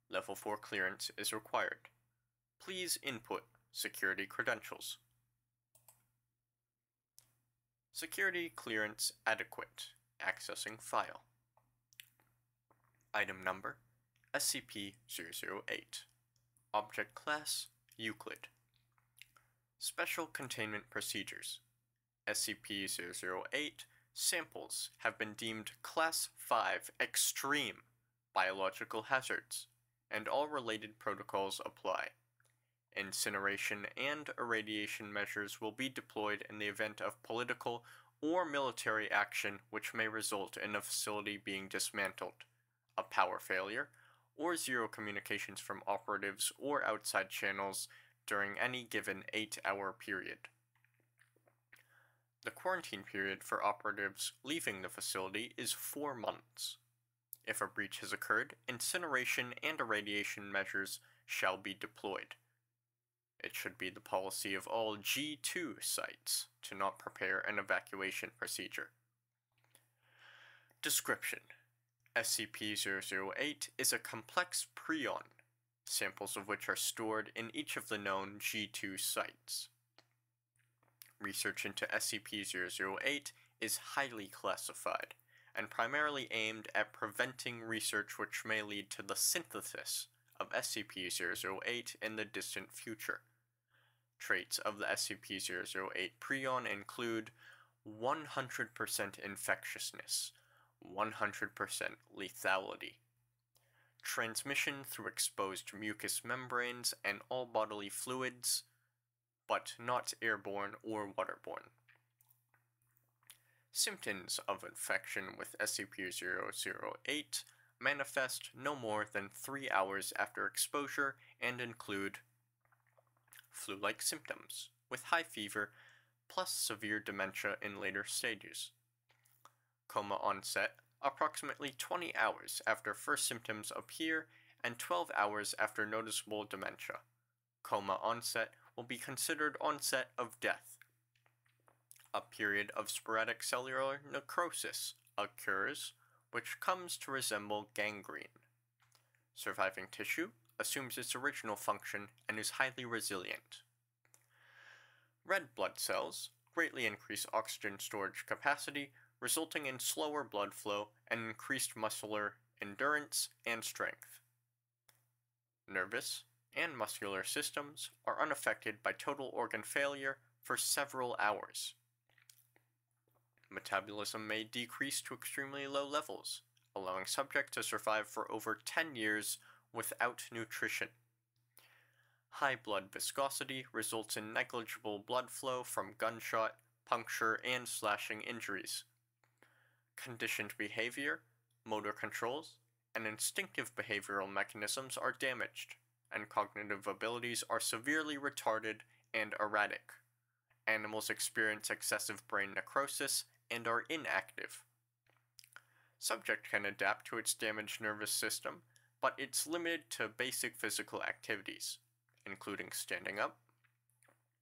Level 4 clearance is required. Please input security credentials. Security clearance adequate. Accessing file. Item number SCP-008. Object class Euclid. Special containment procedures. SCP-008 samples have been deemed Class 5 extreme biological hazards, and all related protocols apply. Incineration and irradiation measures will be deployed in the event of political or military action which may result in a facility being dismantled, a power failure, or zero communications from operatives or outside channels during any given 8-hour period. The quarantine period for operatives leaving the facility is 4 months. If a breach has occurred, incineration and irradiation measures shall be deployed. It should be the policy of all G2 sites to not prepare an evacuation procedure. Description: SCP-008 is a complex prion, samples of which are stored in each of the known G2 sites. Research into SCP-008 is highly classified, and primarily aimed at preventing research which may lead to the synthesis of SCP-008 in the distant future. Traits of the SCP-008 prion include 100% infectiousness, 100% lethality, transmission through exposed mucous membranes and all bodily fluids, but not airborne or waterborne. Symptoms of infection with SCP-008 manifest no more than 3 hours after exposure and include flu-like symptoms, with high fever, plus severe dementia in later stages. Coma onset approximately 20 hours after first symptoms appear and 12 hours after noticeable dementia. Coma onset will be considered onset of death. A period of sporadic cellular necrosis occurs, which comes to resemble gangrene. Surviving tissue assumes its original function and is highly resilient. Red blood cells greatly increase oxygen storage capacity, resulting in slower blood flow and increased muscular endurance and strength. Nervous and muscular systems are unaffected by total organ failure for several hours. Metabolism may decrease to extremely low levels, allowing subject to survive for over 10 years without nutrition. High blood viscosity results in negligible blood flow from gunshot, puncture, and slashing injuries. Conditioned behavior, motor controls, and instinctive behavioral mechanisms are damaged, and cognitive abilities are severely retarded and erratic. Animals experience excessive brain necrosis and are inactive. Subject can adapt to its damaged nervous system, but it's limited to basic physical activities, including standing up,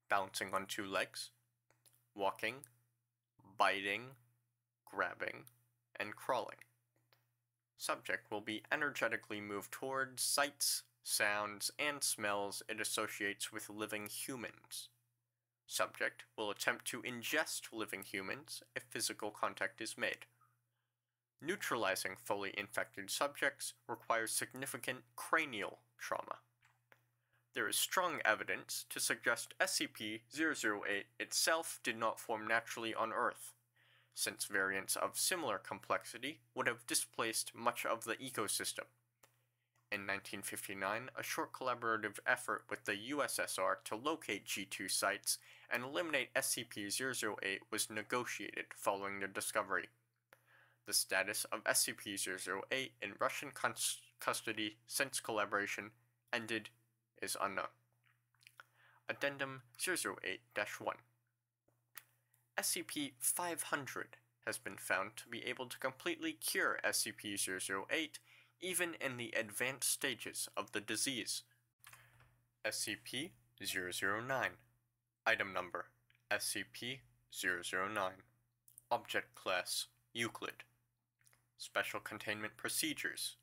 bouncing on 2 legs, walking, biting, grabbing, and crawling. Subject will be energetically moved towards sights, sounds, and smells it associates with living humans. Subject will attempt to ingest living humans if physical contact is made. Neutralizing fully infected subjects requires significant cranial trauma. There is strong evidence to suggest SCP-008 itself did not form naturally on Earth, since variants of similar complexity would have displaced much of the ecosystem. In 1959, a short collaborative effort with the USSR to locate G2 sites and eliminate SCP-008 was negotiated following their discovery. The status of SCP-008 in Russian custody since collaboration ended is unknown. Addendum 008-1. SCP-500 has been found to be able to completely cure SCP-008 even in the advanced stages of the disease. SCP-009. Item number SCP-009. Object Class Euclid. Special Containment Procedures.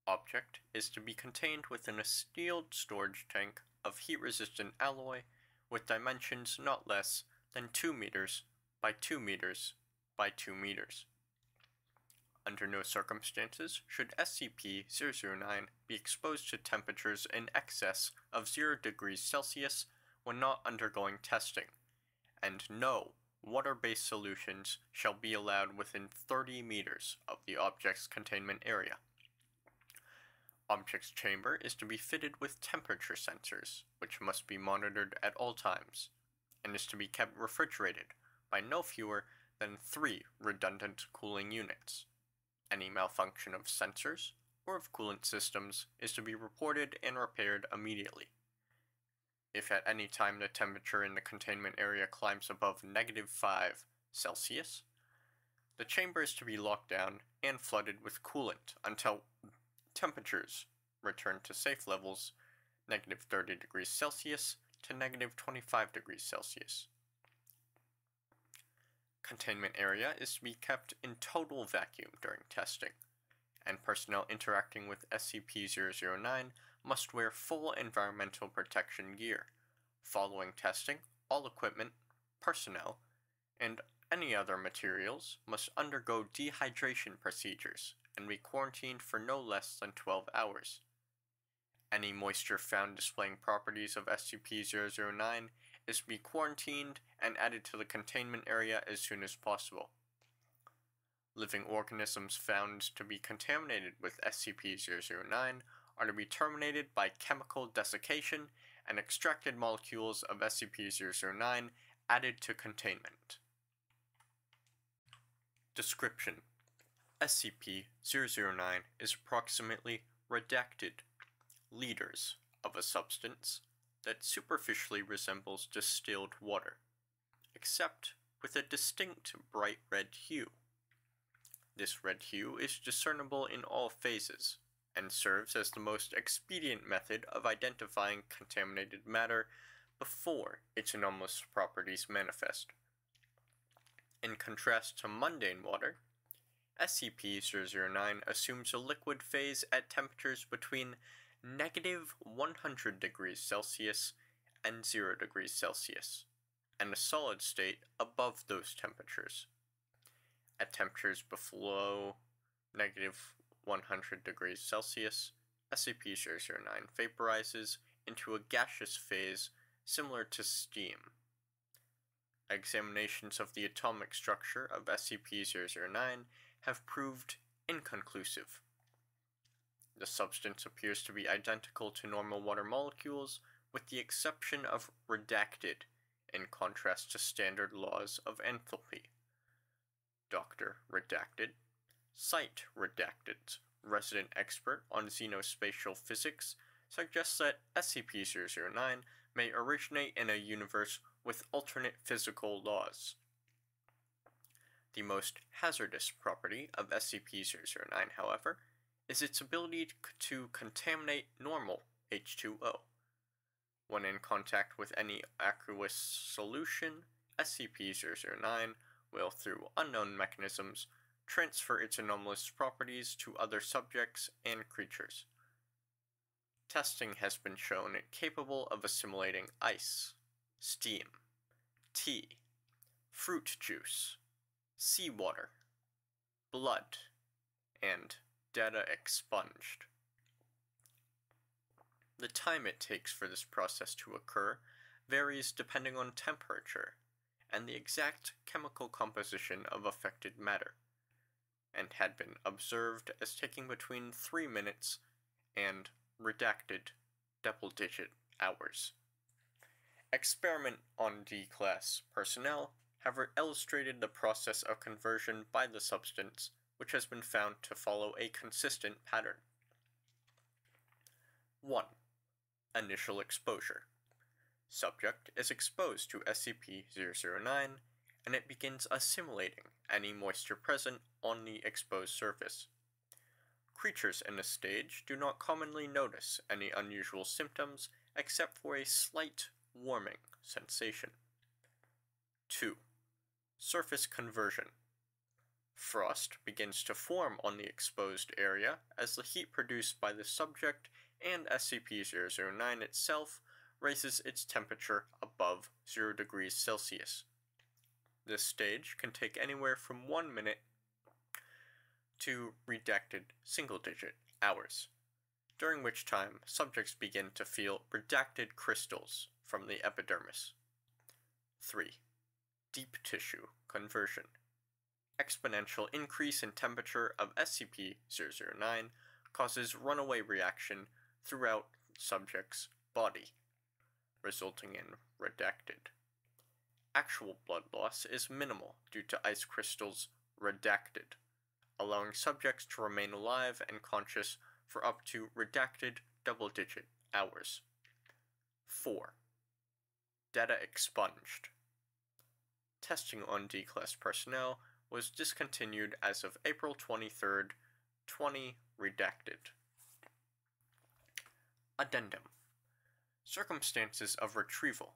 Object is to be contained within a sealed storage tank of heat-resistant alloy with dimensions not less than 2 meters by 2 meters by 2 meters. Under no circumstances should SCP-009 be exposed to temperatures in excess of 0 degrees Celsius when not undergoing testing, and no water-based solutions shall be allowed within 30 meters of the object's containment area. Object's chamber is to be fitted with temperature sensors, which must be monitored at all times, and is to be kept refrigerated by no fewer than 3 redundant cooling units. Any malfunction of sensors or of coolant systems is to be reported and repaired immediately. If at any time the temperature in the containment area climbs above -5 Celsius, the chamber is to be locked down and flooded with coolant until temperatures return to safe levels, -30 degrees Celsius to -25 degrees Celsius. Containment area is to be kept in total vacuum during testing, and personnel interacting with SCP-009 must wear full environmental protection gear. Following testing, all equipment, personnel, and any other materials must undergo dehydration procedures and be quarantined for no less than 12 hours. Any moisture found displaying properties of SCP-009 is to be quarantined and added to the containment area as soon as possible. Living organisms found to be contaminated with SCP-009 are to be terminated by chemical desiccation and extracted molecules of SCP-009 added to containment. Description: SCP-009 is approximately redacted liters of a substance that superficially resembles distilled water, except with a distinct bright red hue. This red hue is discernible in all phases, and serves as the most expedient method of identifying contaminated matter before its anomalous properties manifest. In contrast to mundane water, SCP-009 assumes a liquid phase at temperatures between -100 degrees Celsius and 0 degrees Celsius, and a solid state above those temperatures. At temperatures below -100 degrees Celsius, SCP-009 vaporizes into a gaseous phase similar to steam. Examinations of the atomic structure of SCP-009 have proved inconclusive. The substance appears to be identical to normal water molecules, with the exception of redacted, in contrast to standard laws of enthalpy. Dr. Redacted, Site Redacted's resident expert on xenospatial physics, suggests that SCP-009 may originate in a universe with alternate physical laws. The most hazardous property of SCP-009, however, is its ability to contaminate normal H2O. When in contact with any aqueous solution, SCP-009 will, through unknown mechanisms, transfer its anomalous properties to other subjects and creatures. Testing has been shown it capable of assimilating ice, steam, tea, fruit juice, seawater, blood, and data expunged. The time it takes for this process to occur varies depending on temperature and the exact chemical composition of affected matter, and had been observed as taking between 3 minutes and redacted double-digit hours. Experiment on D-class personnel have illustrated the process of conversion by the substance, which has been found to follow a consistent pattern. 1. Initial exposure. Subject is exposed to SCP-009, and it begins assimilating any moisture present on the exposed surface. Creatures in this stage do not commonly notice any unusual symptoms except for a slight warming sensation. 2. Surface conversion. Frost begins to form on the exposed area as the heat produced by the subject and SCP-009 itself raises its temperature above 0 degrees Celsius. This stage can take anywhere from 1 minute to redacted single-digit hours, during which time subjects begin to feel redacted crystals from the epidermis. 3. Deep tissue conversion. Exponential increase in temperature of SCP-009 causes runaway reaction throughout subject's body, resulting in redacted. Actual blood loss is minimal due to ice crystals redacted, allowing subjects to remain alive and conscious for up to redacted double-digit hours. 4. Data expunged. Testing on D-class personnel was discontinued as of April 23rd, 20 redacted. Addendum. Circumstances of retrieval.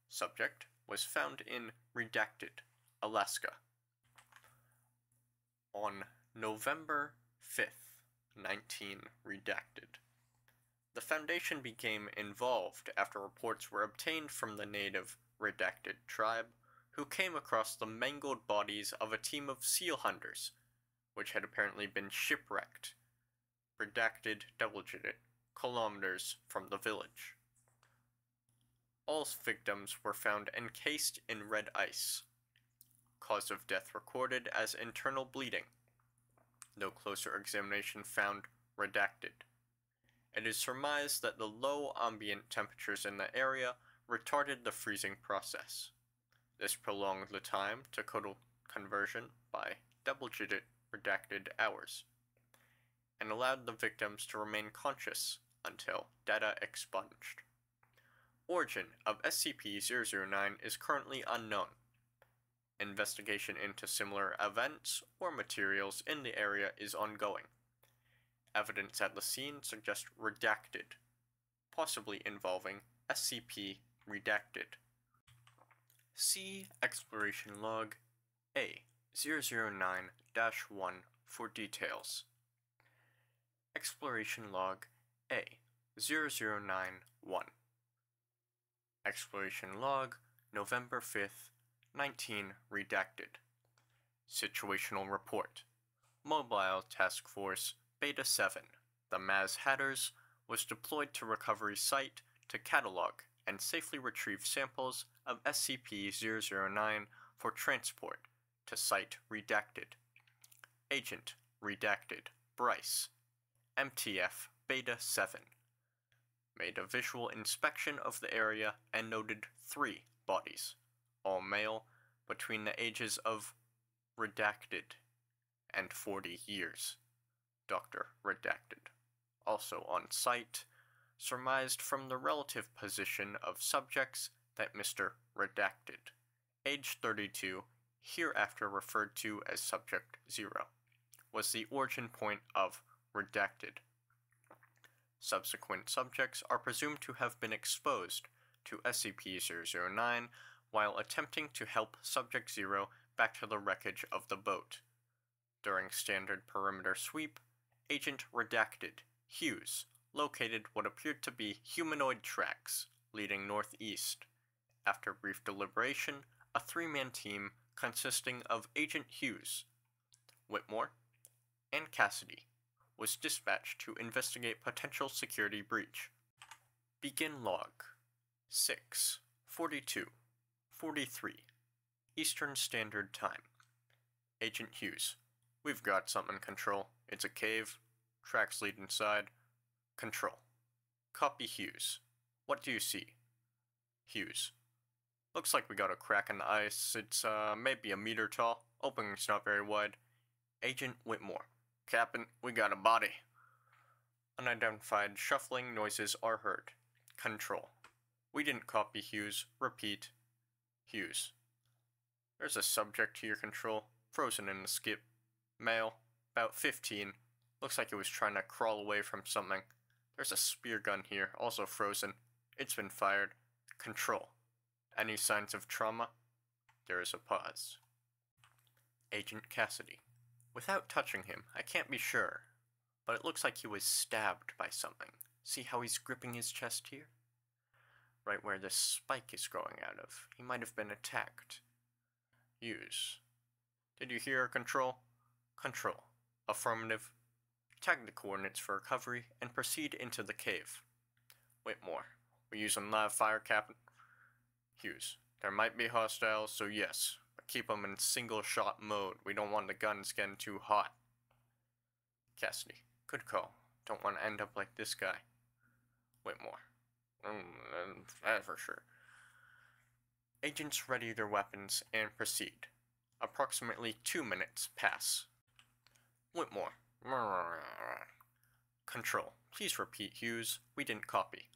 Subject was found in redacted, Alaska. On November 5th, 19 redacted. The Foundation became involved after reports were obtained from the native redacted tribe, who came across the mangled bodies of a team of seal hunters, which had apparently been shipwrecked, redacted double-digit kilometers from the village. All victims were found encased in red ice. Cause of death recorded as internal bleeding. No closer examination found redacted. It is surmised that the low ambient temperatures in the area retarded the freezing process. This prolonged the time to total conversion by double-digit redacted hours, and allowed the victims to remain conscious until data expunged. Origin of SCP-009 is currently unknown. Investigation into similar events or materials in the area is ongoing. Evidence at the scene suggests redacted, possibly involving SCP redacted. See Exploration Log A-009-1 for details. Exploration Log A-009-1. Exploration Log November 5th, 19 redacted. Situational Report. Mobile Task Force Beta 7, the Maz Hatters, was deployed to recovery site to catalog and safely retrieve samples of SCP-009 for transport to Site Redacted. Agent Redacted Bryce, MTF Beta 7, made a visual inspection of the area and noted 3 bodies, all male, between the ages of redacted and 40 years. Dr. Redacted, also on site, surmised from the relative position of subjects that Mr. Redacted, age 32, hereafter referred to as Subject 0, was the origin point of redacted. Subsequent subjects are presumed to have been exposed to SCP-009 while attempting to help Subject 0 back to the wreckage of the boat. During standard perimeter sweep, Agent Redacted, Hughes, located what appeared to be humanoid tracks leading northeast, After brief deliberation, a three-man team consisting of Agent Hughes, Whitmore, and Cassidy was dispatched to investigate potential security breach. Begin log 6:42:43 Eastern Standard Time. Agent Hughes, we've got something, Control. It's a cave. Tracks lead inside. Control. Copy Hughes. What do you see? Hughes. Looks like we got a crack in the ice. It's maybe a meter tall. Opening's not very wide. Agent Whitmore. Captain, we got a body. Unidentified shuffling noises are heard. Control. We didn't copy Hughes. Repeat. Hughes. There's a subject here, Control. Frozen in the skip. Male. About 15. Looks like it was trying to crawl away from something. There's a spear gun here, also frozen. It's been fired. Control. Any signs of trauma? There is a pause. Agent Cassidy. Without touching him, I can't be sure, but it looks like he was stabbed by something. See how he's gripping his chest here? Right where this spike is growing out of. He might have been attacked. Hughes. Did you hear, Control? Control. Affirmative. Tag the coordinates for recovery and proceed into the cave. Whitmore. We're using live fire, Captain. Hughes. There might be hostiles, so yes, but keep them in single shot mode. We don't want the guns getting too hot. Cassidy. Good call. Don't want to end up like this guy. Whitmore. That for sure. Agents ready their weapons and proceed. Approximately 2 minutes pass. Whitmore. Control. Please repeat, Hughes. We didn't copy.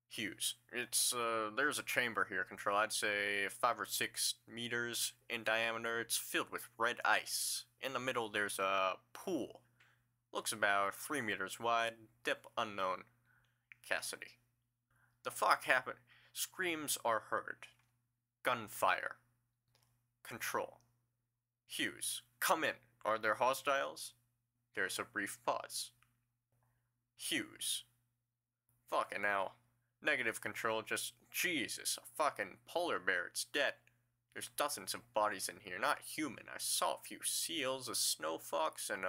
Hughes. There's a chamber here, Control. I'd say 5 or 6 meters in diameter. It's filled with red ice. In the middle, there's a pool. Looks about 3 meters wide. Depth unknown. Cassidy. The fuck happened? Screams are heard. Gunfire. Control. Hughes. Come in. Are there hostiles? There's a brief pause. Hughes. Fucking hell. Negative, Control. Just, Jesus, a fucking polar bear. It's dead. There's dozens of bodies in here. Not human. I saw a few seals, a snow fox, and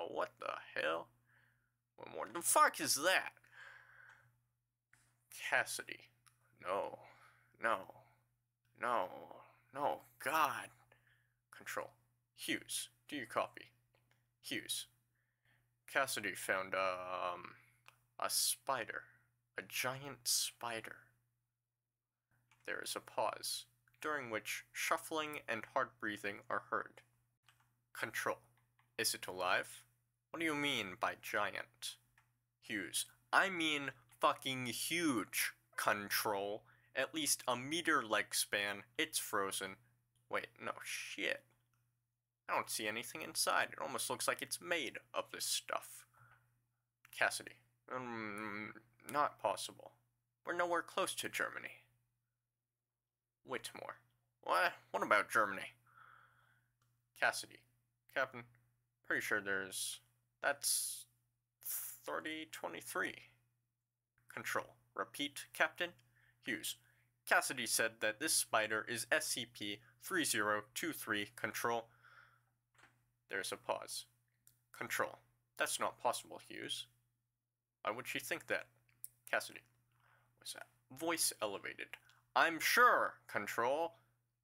what the hell? What the fuck is that? Cassidy. No. No. No. No. God. Control. Hughes. Do you copy? Hughes. Cassidy found, a spider. A giant spider. There is a pause, during which shuffling and hard breathing are heard. Control. Is it alive? What do you mean by giant? Hughes. I mean fucking huge, Control. At least a meter leg span. It's frozen. Wait, no shit. I don't see anything inside. It almost looks like it's made of this stuff. Cassidy. Not possible. We're nowhere close to Germany. Whitmore. What? What about Germany? Cassidy. Captain, pretty sure that's 3023. Control. Repeat, Captain. Hughes. Cassidy said that this spider is SCP-3023. Control. There's a pause. Control. That's not possible, Hughes. Why would she think that? Cassidy. What's that? Voice elevated. I'm sure, Control.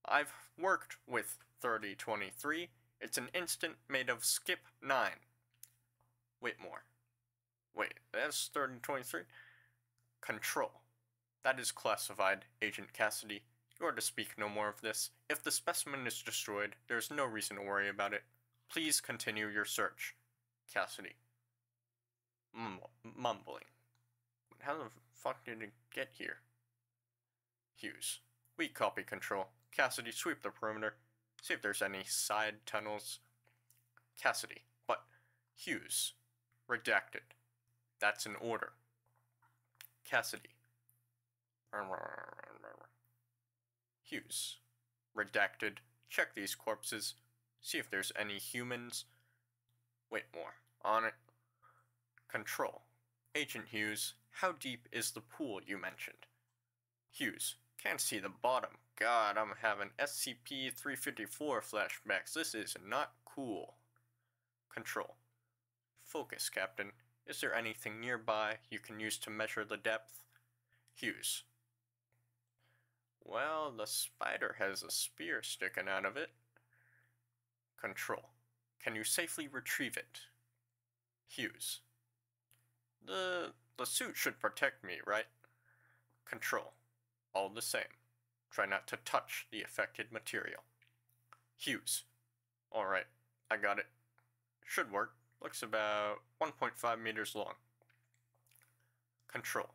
I've worked with 3023. It's an instant made of skip 9. Whitmore. Wait, that's 3023? Control. That is classified, Agent Cassidy. You are to speak no more of this. If the specimen is destroyed, there is no reason to worry about it. Please continue your search. Cassidy. Mumbling. How the fuck did it get here? Hughes. We copy, Control. Cassidy, sweep the perimeter. See if there's any side tunnels. Cassidy. But Hughes. Redacted. That's an order. Cassidy. Hughes. Redacted. Check these corpses. See if there's any humans. Whitmore. On it. Control. Agent Hughes, how deep is the pool you mentioned? Hughes. Can't see the bottom. God, I'm having SCP-354 flashbacks. This is not cool. Control. Focus, Captain. Is there anything nearby you can use to measure the depth? Hughes. Well, the spider has a spear sticking out of it. Control. Can you safely retrieve it? Hughes. The suit should protect me, right? Control. All the same. Try not to touch the affected material. Hughes. Alright, I got it. Should work. Looks about 1.5 meters long. Control.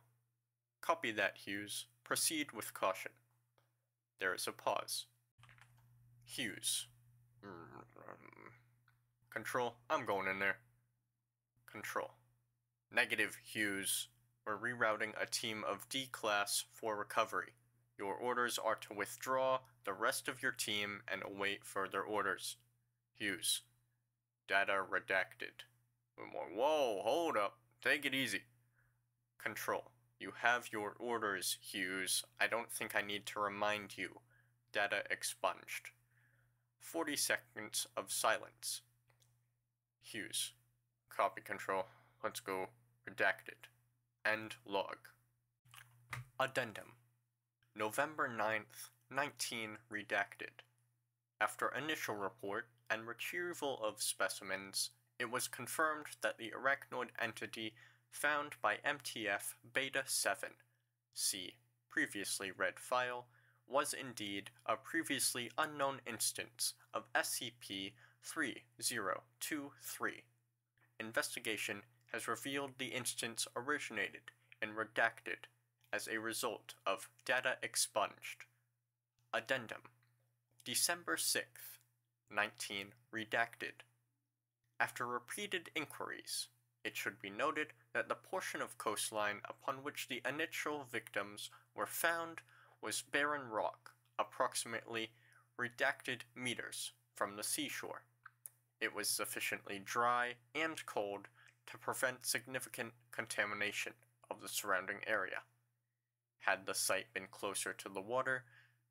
Copy that, Hughes. Proceed with caution. There is a pause. Hughes. Control, I'm going in there. Control. Negative, Hughes. We're rerouting a team of D-Class for recovery. Your orders are to withdraw the rest of your team and await further orders. Hughes. Data redacted. Whoa, hold up. Take it easy. Control. You have your orders, Hughes. I don't think I need to remind you. Data expunged. 40 seconds of silence. Hughes. Copy, Control. Let's go. Redacted. End log. Addendum. November 9th, 19 redacted. After initial report and retrieval of specimens, it was confirmed that the arachnoid entity found by MTF Beta 7, see previously read file, was indeed a previously unknown instance of SCP-3023. Investigation has revealed the instance originated and redacted as a result of data expunged. Addendum. December 6th, 19 redacted. After repeated inquiries, it should be noted that the portion of coastline upon which the initial victims were found was barren rock, approximately redacted meters from the seashore. It was sufficiently dry and cold to prevent significant contamination of the surrounding area. Had the site been closer to the water,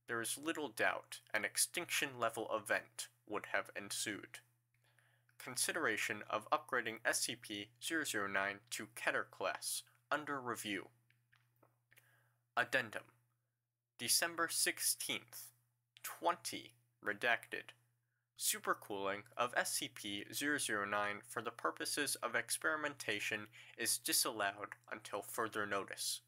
there is little doubt an extinction-level event would have ensued. Consideration of upgrading SCP-009 to Keter class under review. Addendum. December 16th, 20 redacted. Supercooling of SCP-009 for the purposes of experimentation is disallowed until further notice.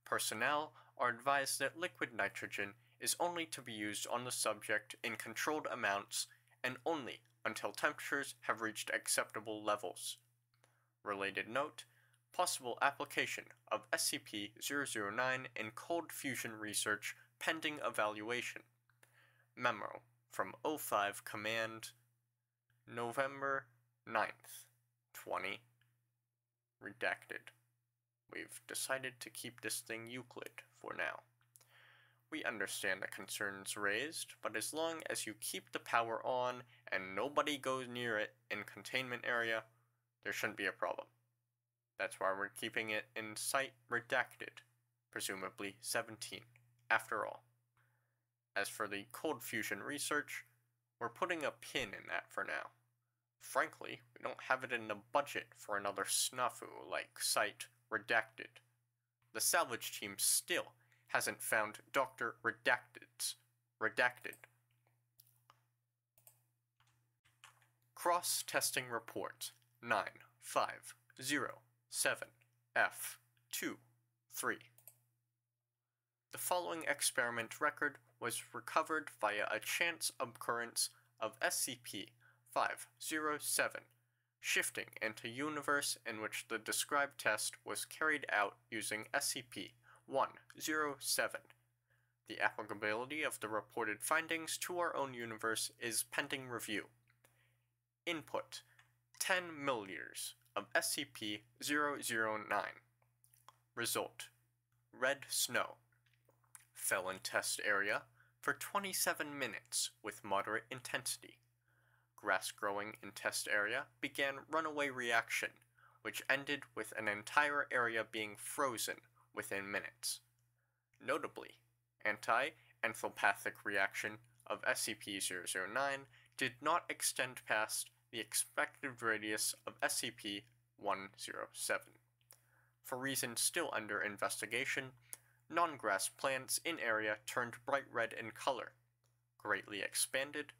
Personnel are advised that liquid nitrogen is only to be used on the subject in controlled amounts and only until temperatures have reached acceptable levels. Related note, possible application of SCP-009 in cold fusion research pending evaluation. Memo from O5 Command, November 9th, 20. Redacted. We've decided to keep this thing Euclid for now. We understand the concerns raised, but as long as you keep the power on and nobody goes near it in containment area, there shouldn't be a problem. That's why we're keeping it in site redacted, presumably 17, after all. As for the cold fusion research, we're putting a pin in that for now. Frankly, we don't have it in the budget for another snafu like site redacted. The salvage team still hasn't found Dr. Redacted. Cross-testing report 9507F23. The following experiment record was recovered via a chance occurrence of SCP-507, shifting into universe in which the described test was carried out using SCP-107. The applicability of the reported findings to our own universe is pending review. Input: 10 milliliters of SCP-009. Result: red snow. Fell in test area for 27 minutes with moderate intensity. Grass growing in test area began runaway reaction, which ended with an entire area being frozen within minutes. Notably, anti-enthalpathic reaction of SCP-009 did not extend past the expected radius of SCP-107. For reasons still under investigation, non-grass plants in area turned bright red in color, greatly expanded,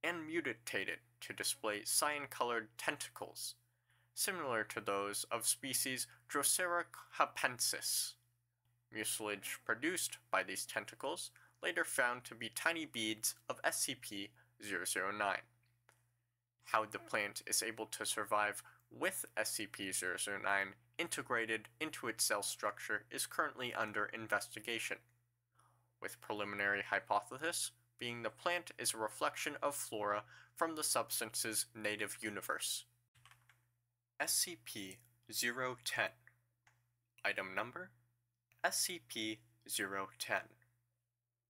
and mutated to display cyan-colored tentacles, similar to those of species Drosera capensis. Mucilage produced by these tentacles later found to be tiny beads of SCP-009. How the plant is able to survive with SCP-009 integrated into its cell structure is currently under investigation, with preliminary hypothesis being the plant is a reflection of flora from the substance's native universe. SCP-010. Item number: SCP-010.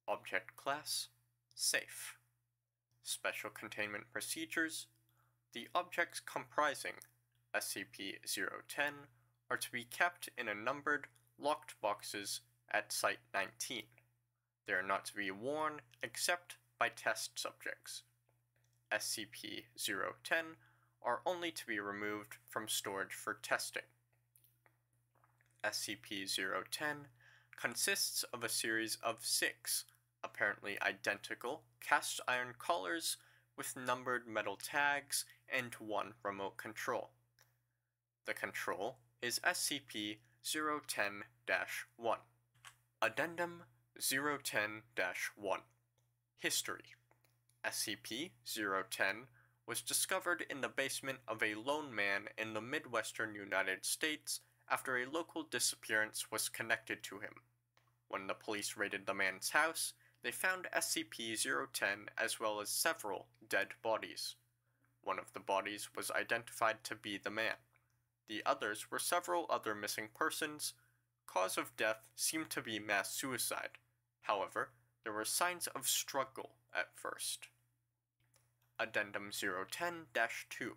Object Class: Safe. Special Containment Procedures: the objects comprising SCP-010 are to be kept in a numbered, locked boxes at Site-19. They are not to be worn except by test subjects. SCP-010 are only to be removed from storage for testing. SCP-010 consists of a series of 6 apparently identical cast iron collars with numbered metal tags and 1 remote control. The control is SCP-010-1. Addendum 010-1. History: SCP-010 was discovered in the basement of a lone man in the Midwestern United States after a local disappearance was connected to him. When the police raided the man's house, they found SCP-010 as well as several dead bodies. One of the bodies was identified to be the man. The others were several other missing persons. Cause of death seemed to be mass suicide. However, there were signs of struggle at first. Addendum 010-2.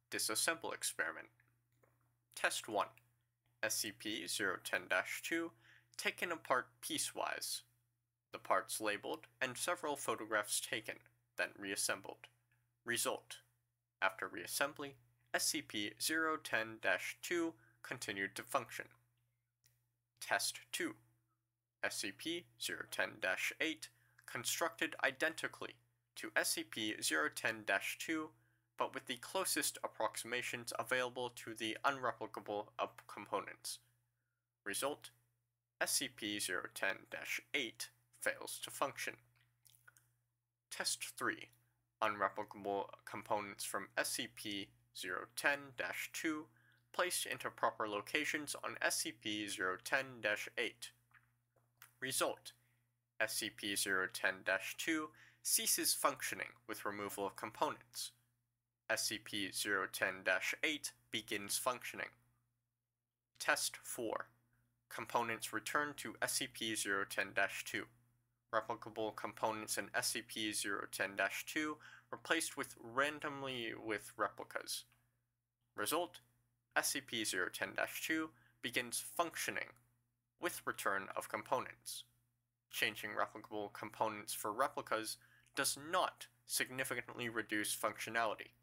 Disassemble Experiment. Test 1. SCP-010-2 taken apart piecewise. The parts labeled and several photographs taken, then reassembled. Result: after reassembly, SCP-010-2 continued to function. Test 2. SCP-010-8 constructed identically to SCP-010-2, but with the closest approximations available to the unreplicable components. Result: SCP-010-8 fails to function. Test 3. Unreplicable components from SCP-010-2 placed into proper locations on SCP-010-8. Result: SCP-010-2 ceases functioning with removal of components. SCP-010-8 begins functioning. Test 4. Components return to SCP-010-2. Replicable components in SCP-010-2 replaced randomly with replicas. Result: SCP-010-2 begins functioning with return of components. Changing replicable components for replicas does not significantly reduce functionality.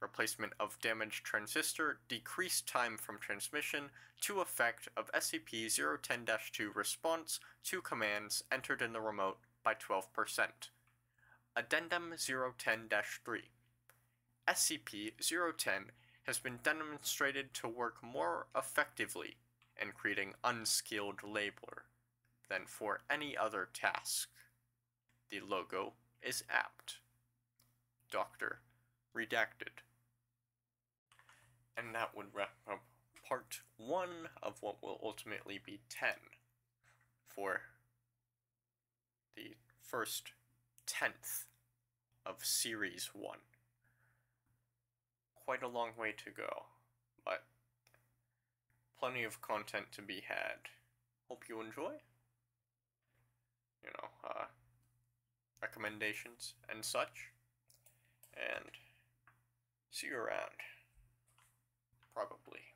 Replacement of damaged transistor decreased time from transmission to effect of SCP-010-2 response to commands entered in the remote by 12%. Addendum 010-3. SCP-010 has been demonstrated to work more effectively in creating unskilled labor than for any other task. The logo is apt. Doctor Redacted. And that would wrap up part 1 of what will ultimately be 10 for the first 10th of Series 1. Quite a long way to go, but plenty of content to be had. Hope you enjoy. Recommendations and such. And see you around. Probably.